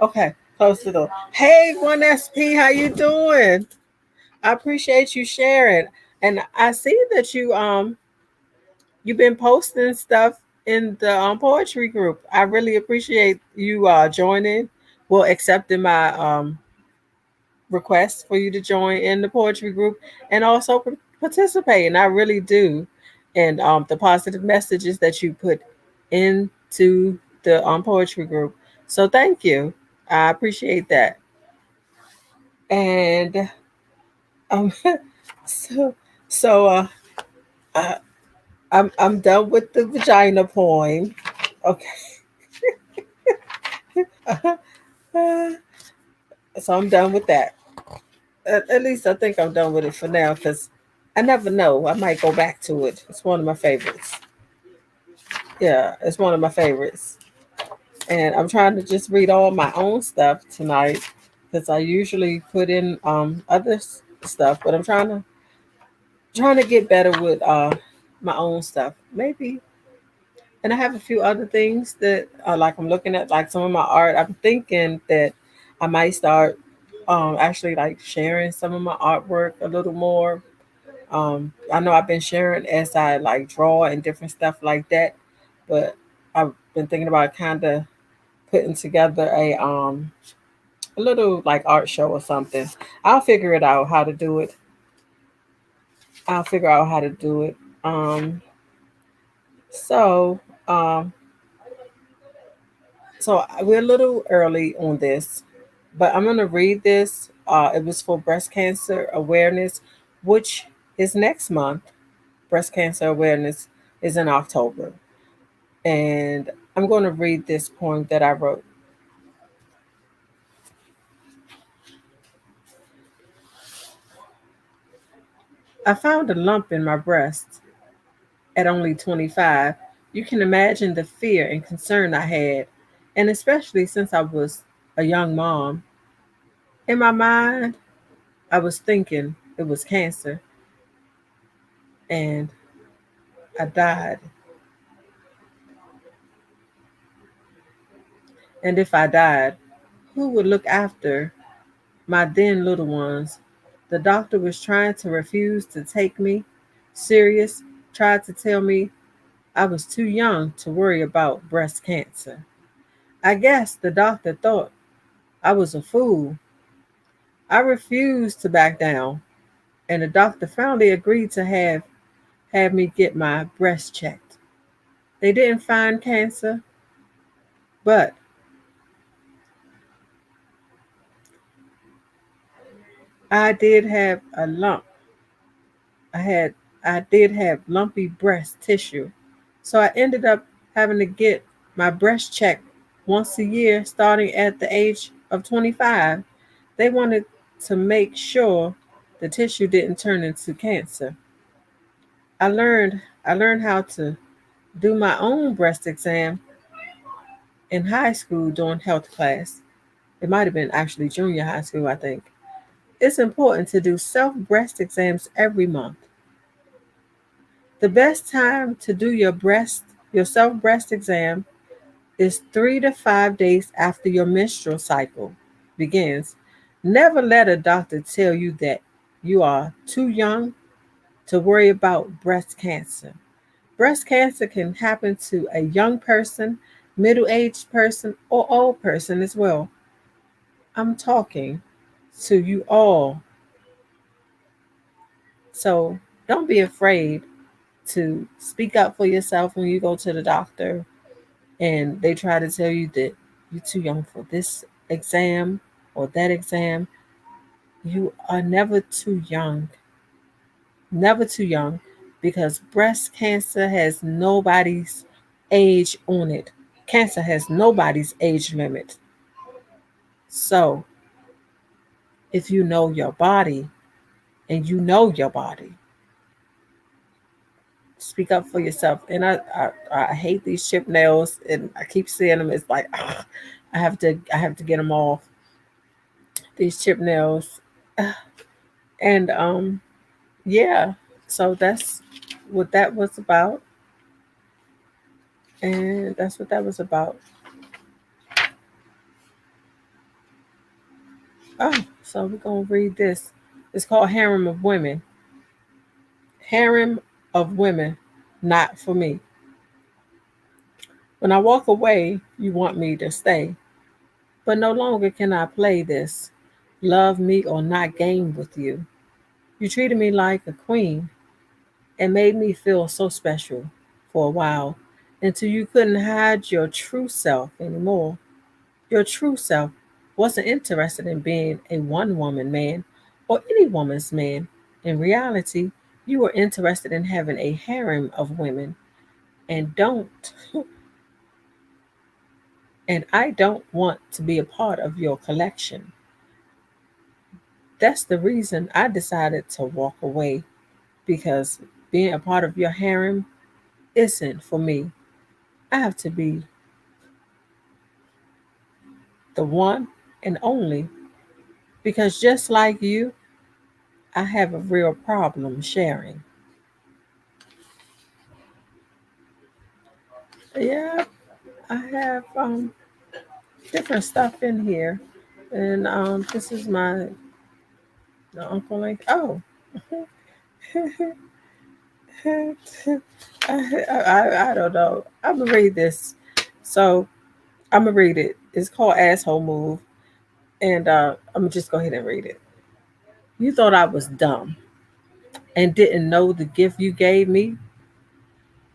Okay, close the door. Hey, 1SP, how you doing? I appreciate you sharing. And I see that you've been posting stuff in the poetry group. I really appreciate you joining. Well, accepting my request for you to join in the poetry group and also participate. And I really do. And the positive messages that you put into the poetry group. So thank you. I appreciate that. And um, so so uh, I'm done with the vagina poem. Okay. So I'm done with that. At least I think I'm done with it for now because I never know. I might go back to it. It's one of my favorites. Yeah, it's one of my favorites. And I'm trying to just read all my own stuff tonight because I usually put in other stuff, but I'm trying to get better with my own stuff. Maybe, and I have a few other things that like I'm looking at, like some of my art. I'm thinking that I might start actually like sharing some of my artwork a little more. I know I've been sharing as I like draw and different stuff like that, but I've been thinking about kind of putting together a little like art show or something. I'll figure it out how to do it. I'll figure out how to do it. Um, so um, so we're a little early on this, but I'm gonna read this. It was for breast cancer awareness, which is next month. Breast cancer awareness is in October, and I'm going to read this poem that I wrote. I found a lump in my breast at only 25. You can imagine the fear and concern I had, and especially since I was a young mom. In my mind, I was thinking it was cancer, and I died. And if I died, who would look after my then little ones? The doctor was trying to refuse to take me serious, tried to tell me I was too young to worry about breast cancer. I guess the doctor thought I was a fool. I refused to back down, and the doctor finally agreed to have me get my breast checked. They didn't find cancer, but I did have a lump. I had I did have lumpy breast tissue. So I ended up having to get my breast checked once a year starting at the age of 25. They wanted to make sure the tissue didn't turn into cancer. I learned how to do my own breast exam in high school during health class. It might have been actually junior high school, I think. It's important to do self breast exams every month. The best time to do your self breast exam is 3 to 5 days after your menstrual cycle begins. Never let a doctor tell you that you are too young to worry about breast cancer. Breast cancer can happen to a young person middle-aged person or old person as well. I'm talking to you all. So don't be afraid to speak up for yourself when you go to the doctor and they try to tell you that you're too young for this exam or that exam. You are never too young. Never too young, because breast cancer has nobody's age on it. Cancer has nobody's age limit. So if you know your body and you know your body, speak up for yourself. And I hate these chip nails, and I keep seeing them. It's like ugh, I have to get them off, these chip nails. And yeah, so that's what that was about, and that's what that was about. Oh, so we're gonna read this. It's called Harem of Women. Harem of Women, not for me. When I walk away, you want me to stay, but no longer can I play this love me or not game with you. You treated me like a queen and made me feel so special for a while until you couldn't hide your true self anymore. Your true self wasn't interested in being a one woman man or any woman's man. In reality, you were interested in having a harem of women, and don't and I don't want to be a part of your collection. That's the reason I decided to walk away, because being a part of your harem isn't for me. I have to be the one and only, because just like you, I have a real problem sharing. Yeah, I have different stuff in here, and this is my the Uncle Link. Oh, I don't know. I'm gonna read this. So I'm gonna read it. It's called Asshole Move, and I'm gonna just go ahead and read it. You thought I was dumb and didn't know the gift you gave me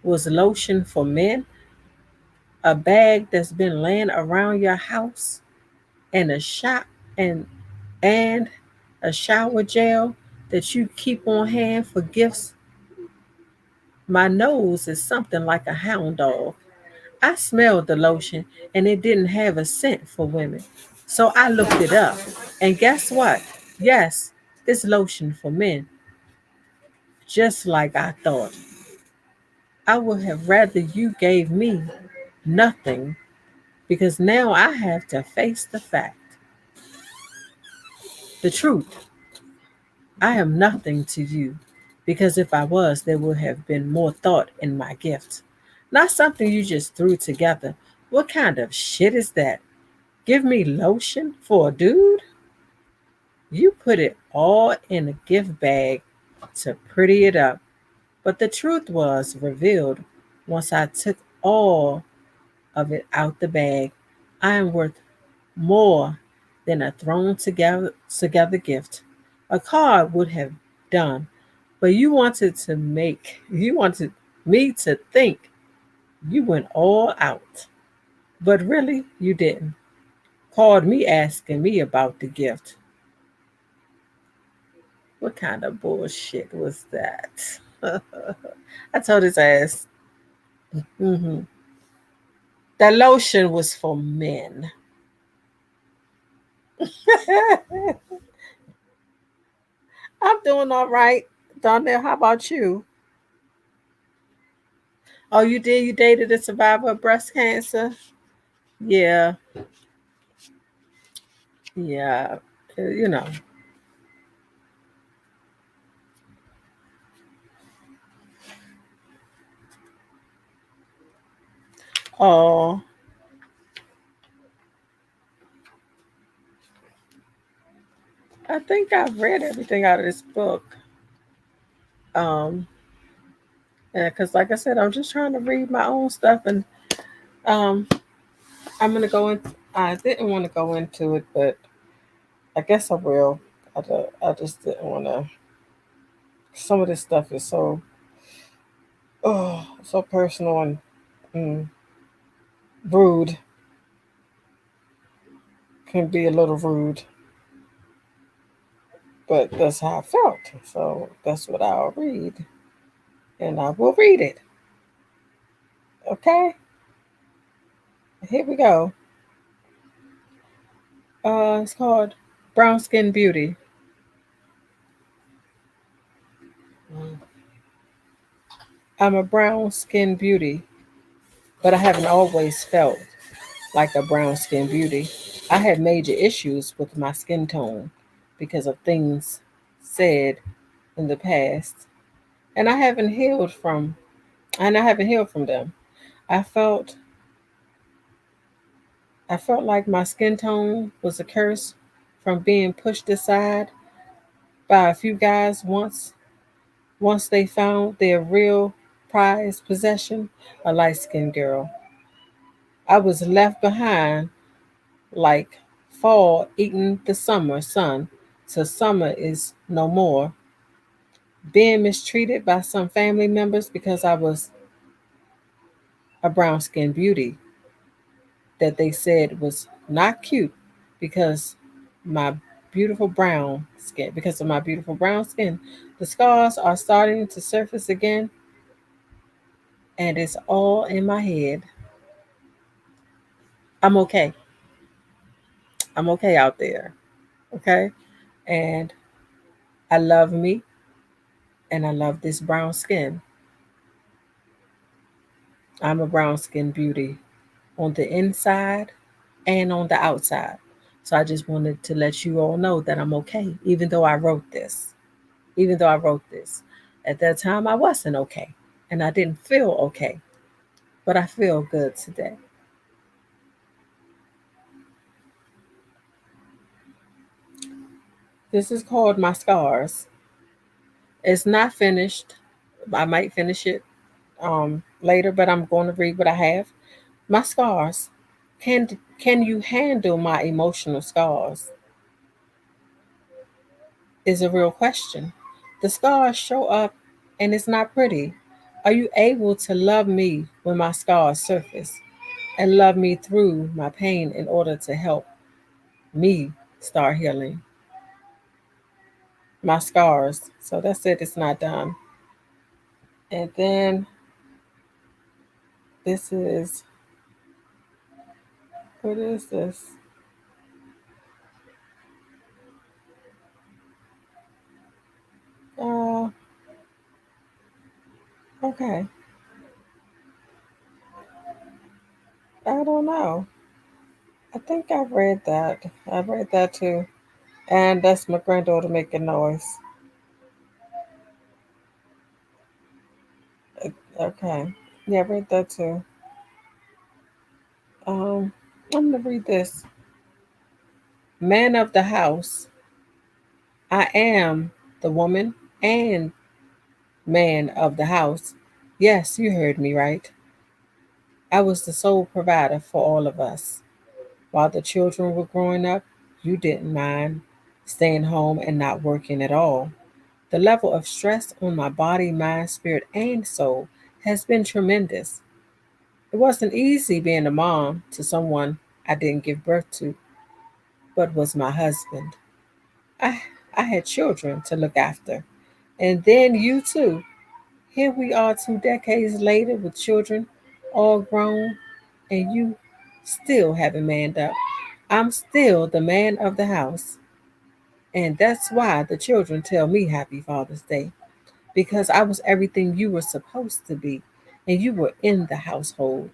was lotion for men, a bag that's been laying around your house, and a shop and and a shower gel that you keep on hand for gifts. My nose is something like a hound dog. I smelled the lotion and it didn't have a scent for women. So I looked it up. And guess what? Yes, it's lotion for men, just like I thought. I would have rather you gave me nothing, because now I have to face the fact, the truth. I am nothing to you, because if I was, there would have been more thought in my gift. Not something you just threw together. What kind of shit is that? Give me lotion for a dude? You put it all in a gift bag to pretty it up. But the truth was revealed once I took all of it out the bag. I am worth more than a thrown together gift. A card would have done, but you wanted me to think you went all out. But really you didn't. Called me asking me about the gift. What kind of bullshit was that? I told his ass, hmm that lotion was for men. I'm doing all right. Donnell, how about you? Oh, you did? You dated a survivor of breast cancer? Yeah, yeah. You know. Oh, I think I've read everything out of this book. Um, because like I said, I'm just trying to read my own stuff, and um, I'm gonna go in. I didn't want to go into it, but I guess I will. I just didn't want to. Some of this stuff is so so personal and mm, rude. Can be a little rude, but that's how I felt. So that's what I'll read, and I will read it. Okay, here we go. It's called Brown Skin Beauty. I'm a brown skin beauty, but I haven't always felt like a brown skin beauty. I had major issues with my skin tone because of things said in the past, and I haven't healed from them. I felt I felt like my skin tone was a curse from being pushed aside by a few guys once they found their real prized possession, a light-skinned girl. I was left behind like fall eating the summer sun, so summer is no more. Being mistreated by some family members because I was a brown skinned beauty that they said was not cute because my beautiful brown skin, because of my beautiful brown skin. The scars are starting to surface again, and it's all in my head. I'm okay. I'm okay out there. Okay. And I love me and I love this brown skin. I'm a brown skin beauty on the inside and on the outside. So I just wanted to let you all know that I'm okay, even though I wrote this. Even though I wrote this. At that time, I wasn't okay and I didn't feel okay, but I feel good today. This is called My Scars. It's not finished. I might finish it later, but I'm going to read what I have. My scars. Can you handle my emotional scars? Is a real question. The scars show up and it's not pretty. Are you able to love me when my scars surface and love me through my pain in order to help me start healing my scars? So that's it, it's not done. And then this is, what is this? Uh, okay. I don't know. I think I've read that. I've read that too. And that's my granddaughter making noise. Okay. Yeah, I read that too. Um, I'm gonna read this. Man of the house, I am the woman and man of the house. Yes, you heard me right. I was the sole provider for all of us. While the children were growing up, you didn't mind staying home and not working at all. The level of stress on my body, mind, spirit, and soul has been tremendous. It wasn't easy being a mom to someone I didn't give birth to, but was my husband. I, I had children to look after. And then you too. Here we are 2 decades later with children all grown, and you still haven't manned up. I'm still the man of the house. And that's why the children tell me Happy Father's Day, because I was everything you were supposed to be, and you were in the household.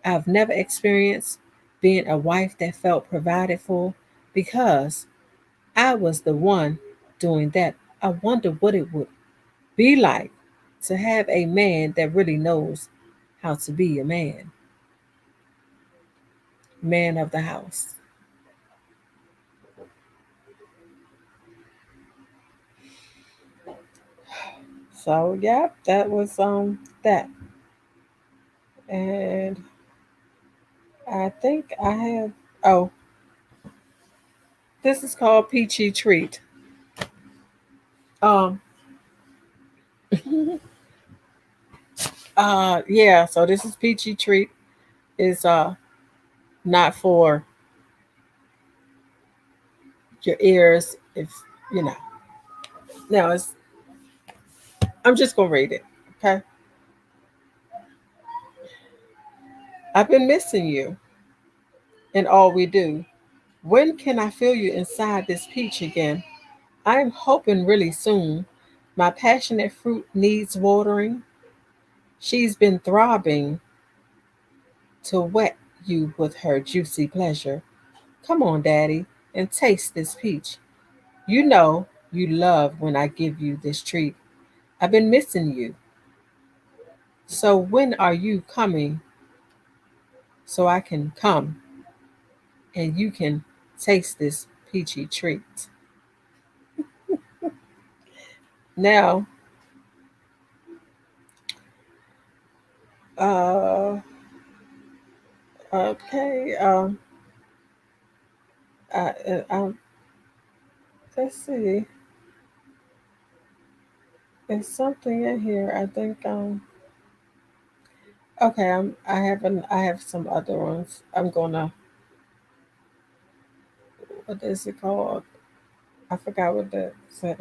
I've never experienced being a wife that felt provided for because I was the one doing that. I wonder what it would be like to have a man that really knows how to be a man, man of the house. So yeah, that was that. And I think I have. Oh, this is called Peachy Treat. Um, yeah. So this is Peachy Treat. Is not for your ears. If you know. Now it's. I'm just gonna read it. Okay. I've been missing you in all we do. When can I feel you inside this peach again? I'm hoping really soon. My passionate fruit needs watering. She's been throbbing to wet you with her juicy pleasure. Come on, Daddy, and taste this peach. You know you love when I give you this treat. I've been missing you. So when are you coming so I can come and you can taste this peachy treat? Now, uh, okay, I, let's see. There's something in here. I think, okay, I have some other ones. I'm gonna, what is it called? I forgot what that said.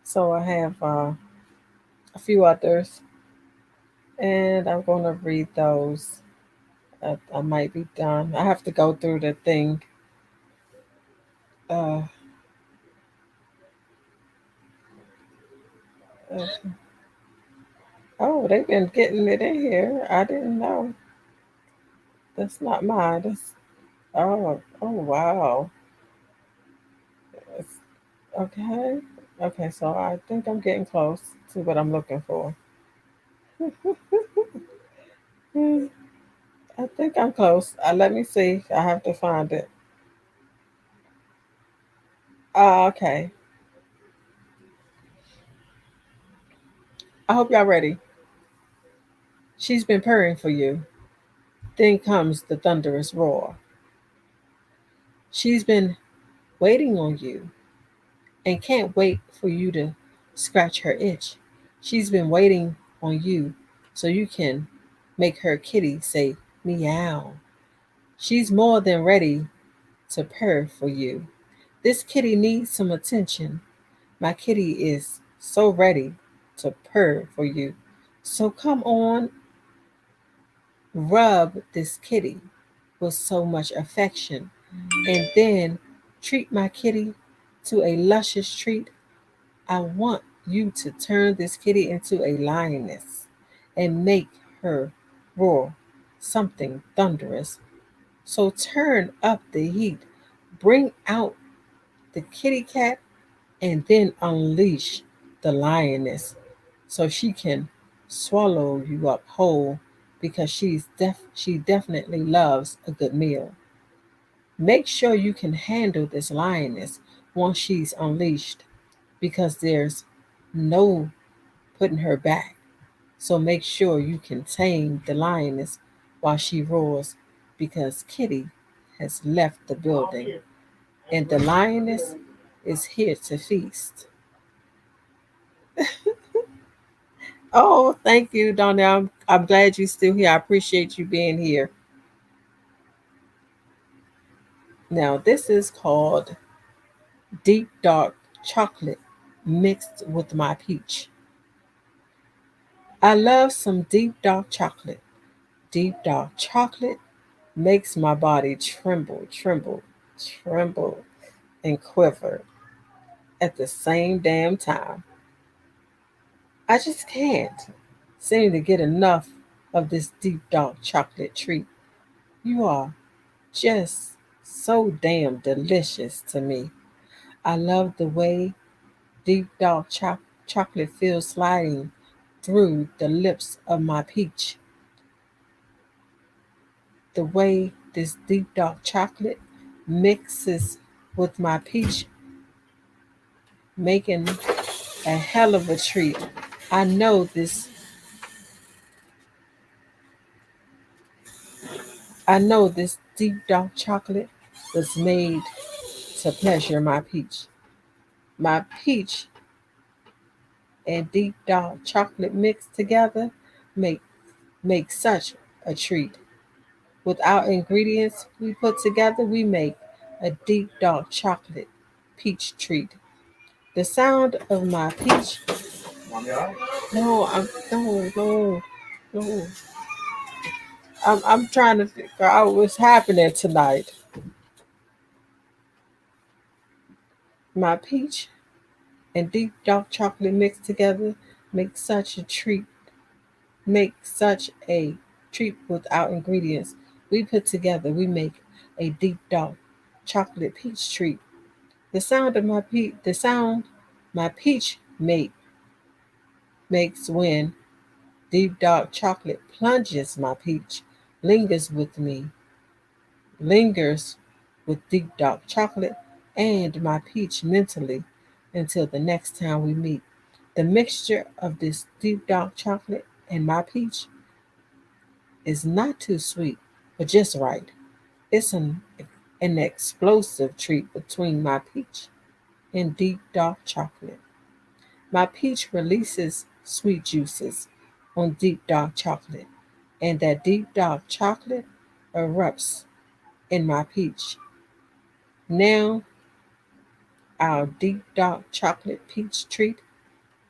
So I have a few others, and I'm gonna read those. I might be done. I have to go through the thing. Uh, uh, oh, they've been getting it in here. I didn't know. That's not mine. That's oh wow. It's, okay. Okay, so I think I'm getting close to what I'm looking for. Hmm, I think I'm close. Let me see. I have to find it. Okay. I hope y'all ready. She's been purring for you. Then comes the thunderous roar. She's been waiting on you and can't wait for you to scratch her itch. She's been waiting on you so you can make her kitty say meow. She's more than ready to purr for you. This kitty needs some attention. My kitty is so ready to purr for you. So come on, rub this kitty with so much affection, and then treat my kitty to a luscious treat. I want you to turn this kitty into a lioness and make her roar something thunderous. So turn up the heat, bring out the kitty cat, and then unleash the lioness so she can swallow you up whole because she definitely loves a good meal. Make sure you can handle this lioness once she's unleashed because there's no putting her back. So make sure you can tame the lioness while she roars because Kitty has left the building and the lioness is here to feast. Oh, thank you, Donnell. I'm glad you're still here. I appreciate you being here. Now, this is called Deep Dark Chocolate Mixed with My Peach. I love some deep dark chocolate. Deep dark chocolate makes my body tremble, tremble, tremble, and quiver at the same damn time. I just can't seem to get enough of this deep dark chocolate treat. You are just so damn delicious to me. I love the way deep dark chocolate feels sliding through the lips of my peach. The way this deep dark chocolate mixes with my peach, making a hell of a treat. I know this I know this deep dark chocolate was made to pleasure my peach. My peach and deep dark chocolate mixed together make make such a treat. With our ingredients we put together, we make a deep dark chocolate peach treat. The sound of my peach. No, no. I'm trying to figure out what's happening tonight. My peach and deep dark chocolate mixed together make such a treat. Make such a treat with our ingredients we put together. We make a deep dark chocolate peach treat. The sound my peach makes when deep dark chocolate plunges my peach lingers with me, lingers with deep dark chocolate and my peach mentally until the next time we meet. The mixture of this deep dark chocolate and my peach is not too sweet, but just right. It's an explosive treat between my peach and deep dark chocolate. My peach releases sweet juices on deep dark chocolate, and that deep dark chocolate erupts in my peach. Now, our deep dark chocolate peach treat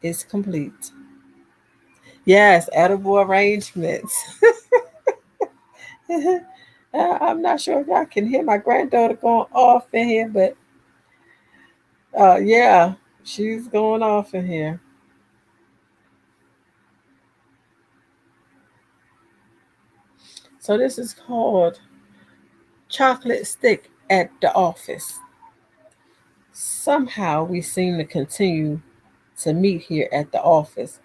is complete. Yes, edible arrangements. I'm not sure if y'all can hear my granddaughter going off in here, but yeah, she's going off in here. So this is called chocolate stick at the office. Somehow we seem to continue to meet here at the office,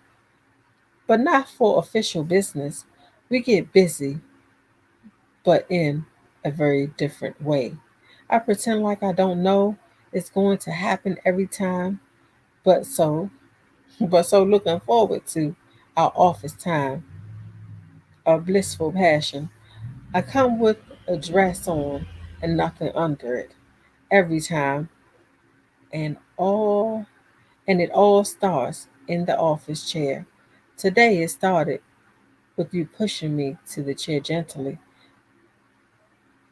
but not for official business. We get busy, but in a very different way. I pretend like I don't know it's going to happen every time, but so, but so looking forward to our office time, a blissful passion. I come with a dress on and nothing under it every time, and all and it all starts in the office chair. Today it started with you pushing me to the chair gently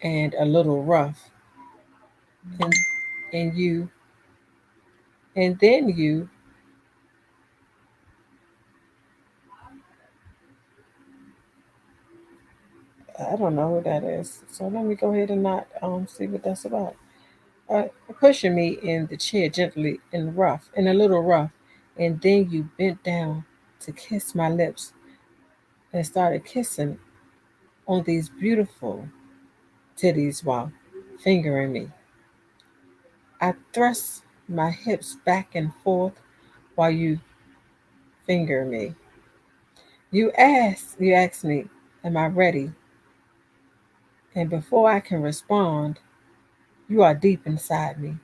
and a little rough, and and you and then you. I don't know who that is, so let me go ahead and not see what that's about. Uh, Pushing me in the chair gently and rough, in a little rough, and then you bent down to kiss my lips and started kissing on these beautiful titties while fingering me. I thrust my hips back and forth while you finger me. You asked me, am I ready? And before I can respond, you are deep inside me.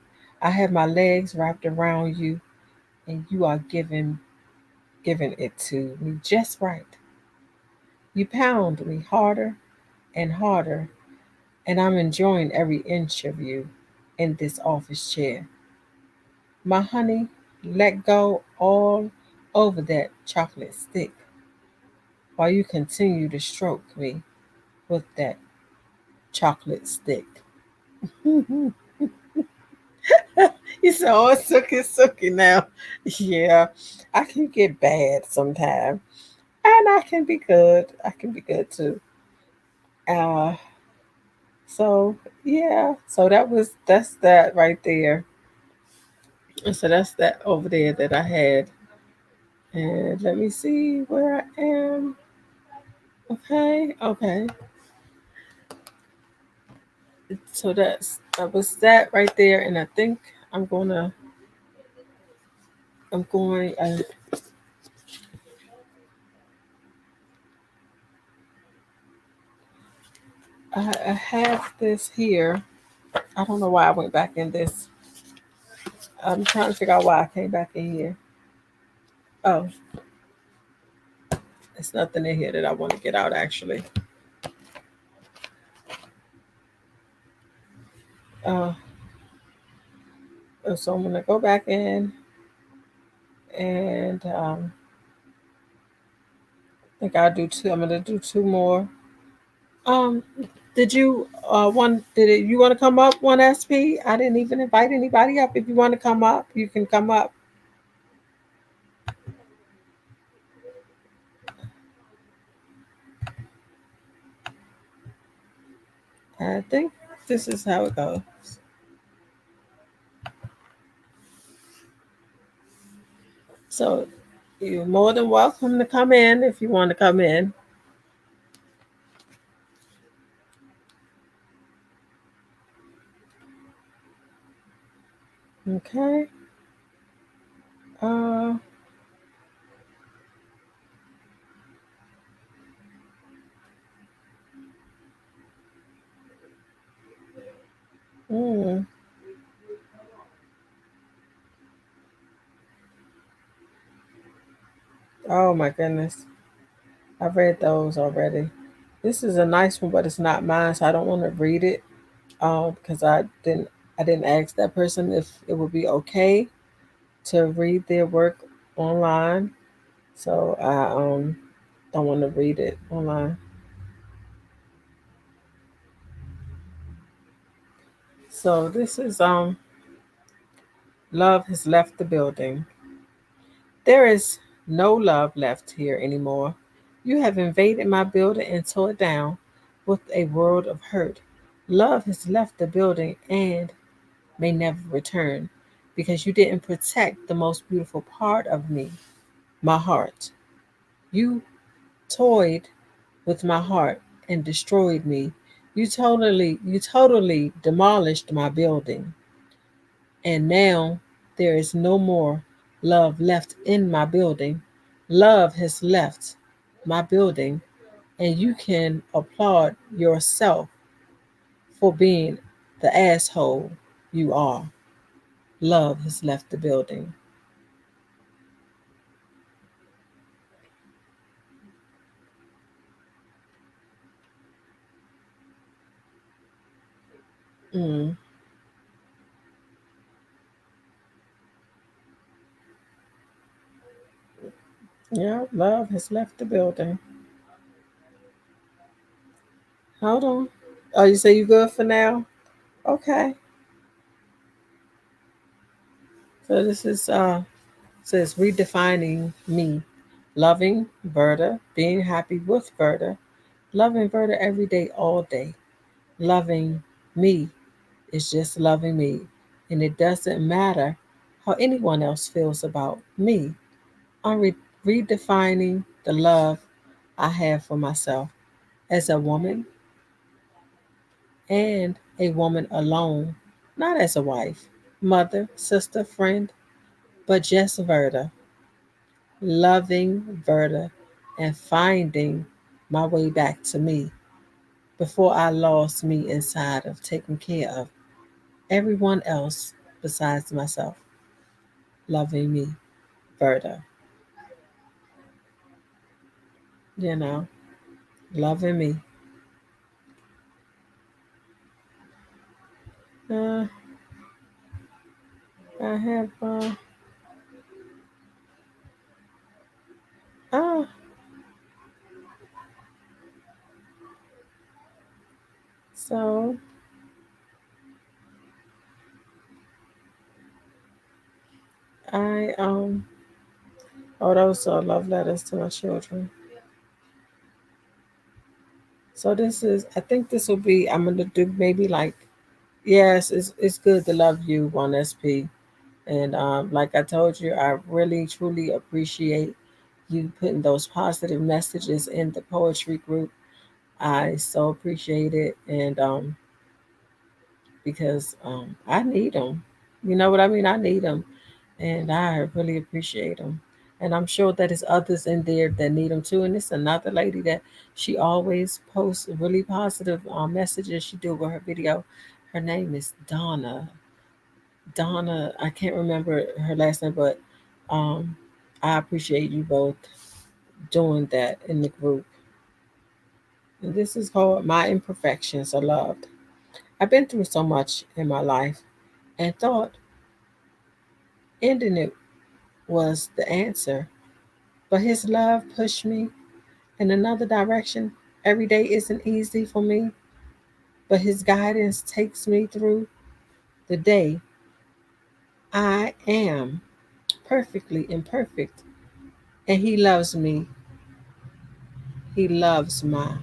I have my legs wrapped around you and you are giving it to me just right. You pound me harder and harder, and I'm enjoying every inch of you in this office chair. My honey, let go all over that chocolate stick while you continue to stroke me with that chocolate stick. You said, oh, it's sooky now. Yeah, I can get bad sometimes, and I can be good. I can be good too. Uh, so yeah, so that's that right there. And so that's that over there that I had. And let me see where I am. Okay, okay. So that was that right there, and I think I'm gonna I'm going. I have this here. I don't know why I went back in this. I'm trying to figure out why I came back in here. Oh, It's nothing in here that I want to get out actually. Uh, so I'm gonna go back in and I think I'll do two. I'm gonna do two more. Um, did you you want to come up one SP? I didn't even invite anybody up. If you want to come up, you can come up. I think this is how it goes. So you're more than welcome to come in if you want to come in. Okay. Uh, mm, oh my goodness, I've read those already. This is a nice one, but it's not mine, so I don't want to read it. Because I didn't ask that person if it would be okay to read their work online. So I don't want to read it online. So this is love has left the building. There is no love left here anymore. You have invaded my building and tore it down with a world of hurt. Love has left the building and may never return because you didn't protect the most beautiful part of me, my heart. You toyed with my heart and destroyed me. You totally demolished my building. And now there is no more love left in my building. Love has left my building, and you can applaud yourself for being the asshole you are. Love has left the building. Mm. Yeah, love has left the building. Hold on. Oh, you say you good for now? Okay. So this is says redefining me. Loving Verda, being happy with Verda, loving Verda every day, all day. Loving me is just loving me. And it doesn't matter how anyone else feels about me. I'm redefining the love I have for myself as a woman and a woman alone, not as a wife, mother, sister, friend, but just Verda, loving Verda and finding my way back to me before I lost me inside of taking care of everyone else besides myself, loving me, Verda, you know, loving me. Uh, I have, uh, so I oh, those are love letters to my children. So this is, I think this will be, I'm gonna do maybe like, yes, it's good to love you, one SP. And like I told you, I really truly appreciate you putting those positive messages in the poetry group. I so appreciate it, and because I need them. You know what I mean? I need them, and I really appreciate them. And I'm sure that there's others in there that need them too. And it's another lady that she always posts really positive messages. She do with her video. Her name is Donna. Donna, I can't remember her last name, but um, I appreciate you both. doing that in the group. And this is called My Imperfections Are Loved. I've been through so much in my life and thought ending it was the answer. But his love pushed me in another direction. Every day isn't easy for me, but his guidance takes me through the day. I am perfectly imperfect, and he loves me. He loves my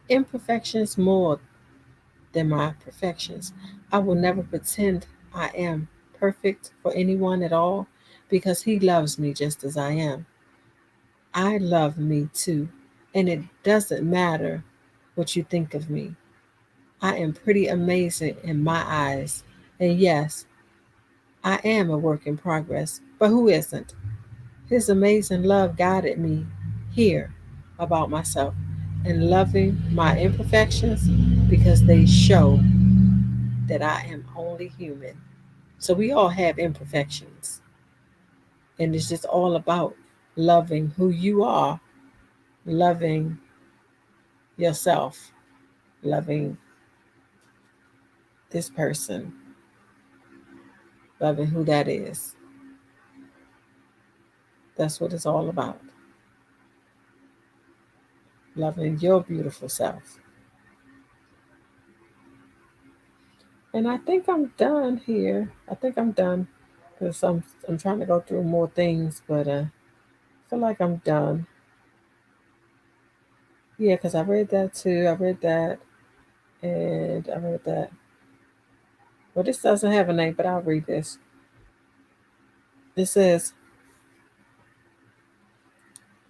imperfections more than my perfections. I will never pretend I am perfect for anyone at all because he loves me just as I am. I love me too, and it doesn't matter what you think of me. I am pretty amazing in my eyes. And yes, I am a work in progress, but who isn't? His amazing love guided me here about myself and loving my imperfections because they show that I am only human. So we all have imperfections, and it's just all about loving who you are, loving yourself, loving this person, loving who that is. That's what it's all about. Loving your beautiful self. And I think I'm done here. I think I'm done because I'm trying to go through more things, but I feel like I'm done. Yeah, because I read that too. I read that and I read that. Well, this doesn't have a name, but I'll read this. It says,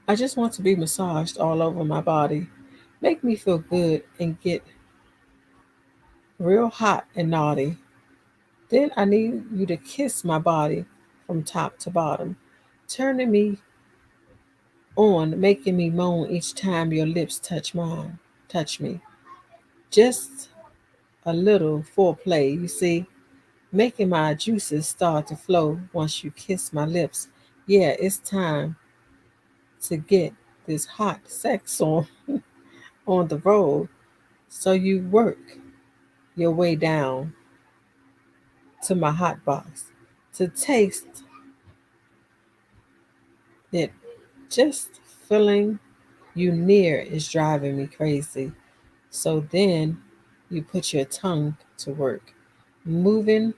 I just want to be massaged all over my body. Make me feel good and get real hot and naughty. Then I need you to kiss my body from top to bottom, turning me on, making me moan each time your lips touch me. Just a little foreplay, you see, making my juices start to flow once you kiss my lips. Yeah, it's time to get this hot sex on the road. So you work your way down to my hot box to taste it. Just feeling you near is driving me crazy. So then you put your tongue to work, moving,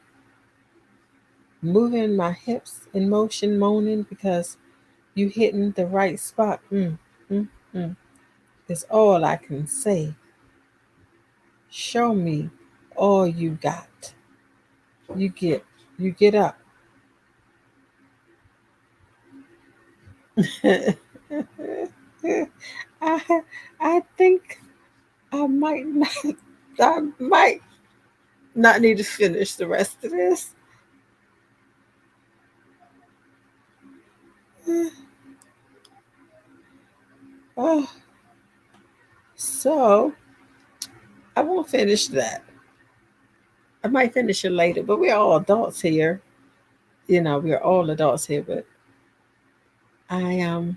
moving my hips in motion, moaning because you hitting the right spot. Mm, mm. It's all I can say. Show me all you got. You get, you get up. I, I think I might not, I might not need to finish the rest of this. Oh, so I won't finish that. I might finish it later, but we're all adults here. You know, we're all adults here, but I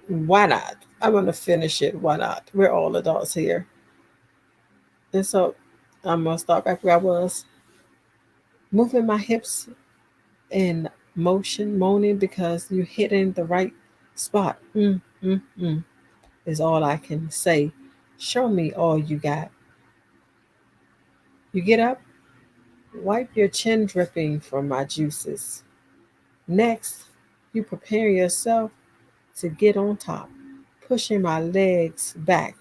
why not? I'm gonna finish it. Why not? We're all adults here. And so I'm gonna start back where I was. Moving my hips in motion, moaning because you're hitting the right spot. Mm. Is all I can say. Show me all you got. You get up, wipe your chin dripping from my juices. Next, you prepare yourself to get on top, pushing my legs back,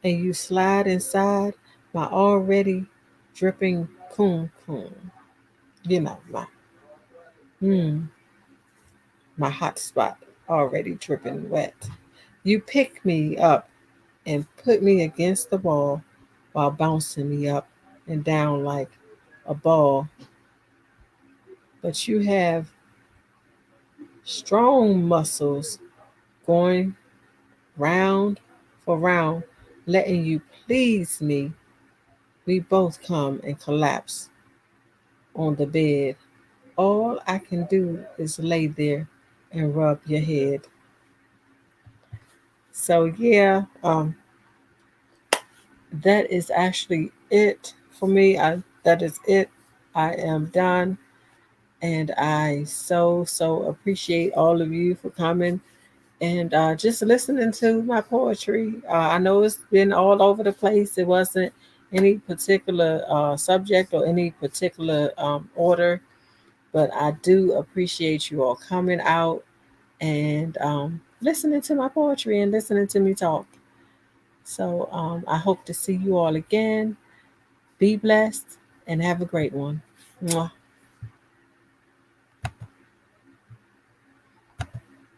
and you slide inside my already dripping coon coon. You know, mm, my hot spot already dripping wet. You pick me up and put me against the wall while bouncing me up and down like a ball. But you have strong muscles going round for round, letting you please me. We both come and collapse on the bed. All I can do is lay there and rub your head. So yeah, that is actually it for me. That is it. I am done, and I so appreciate all of you for coming and just listening to my poetry. I know it's been all over the place. It wasn't any particular subject or any particular order, but I do appreciate you all coming out and listening to my poetry and listening to me talk. So I hope to see you all again. Be blessed and have a great one. Mwah.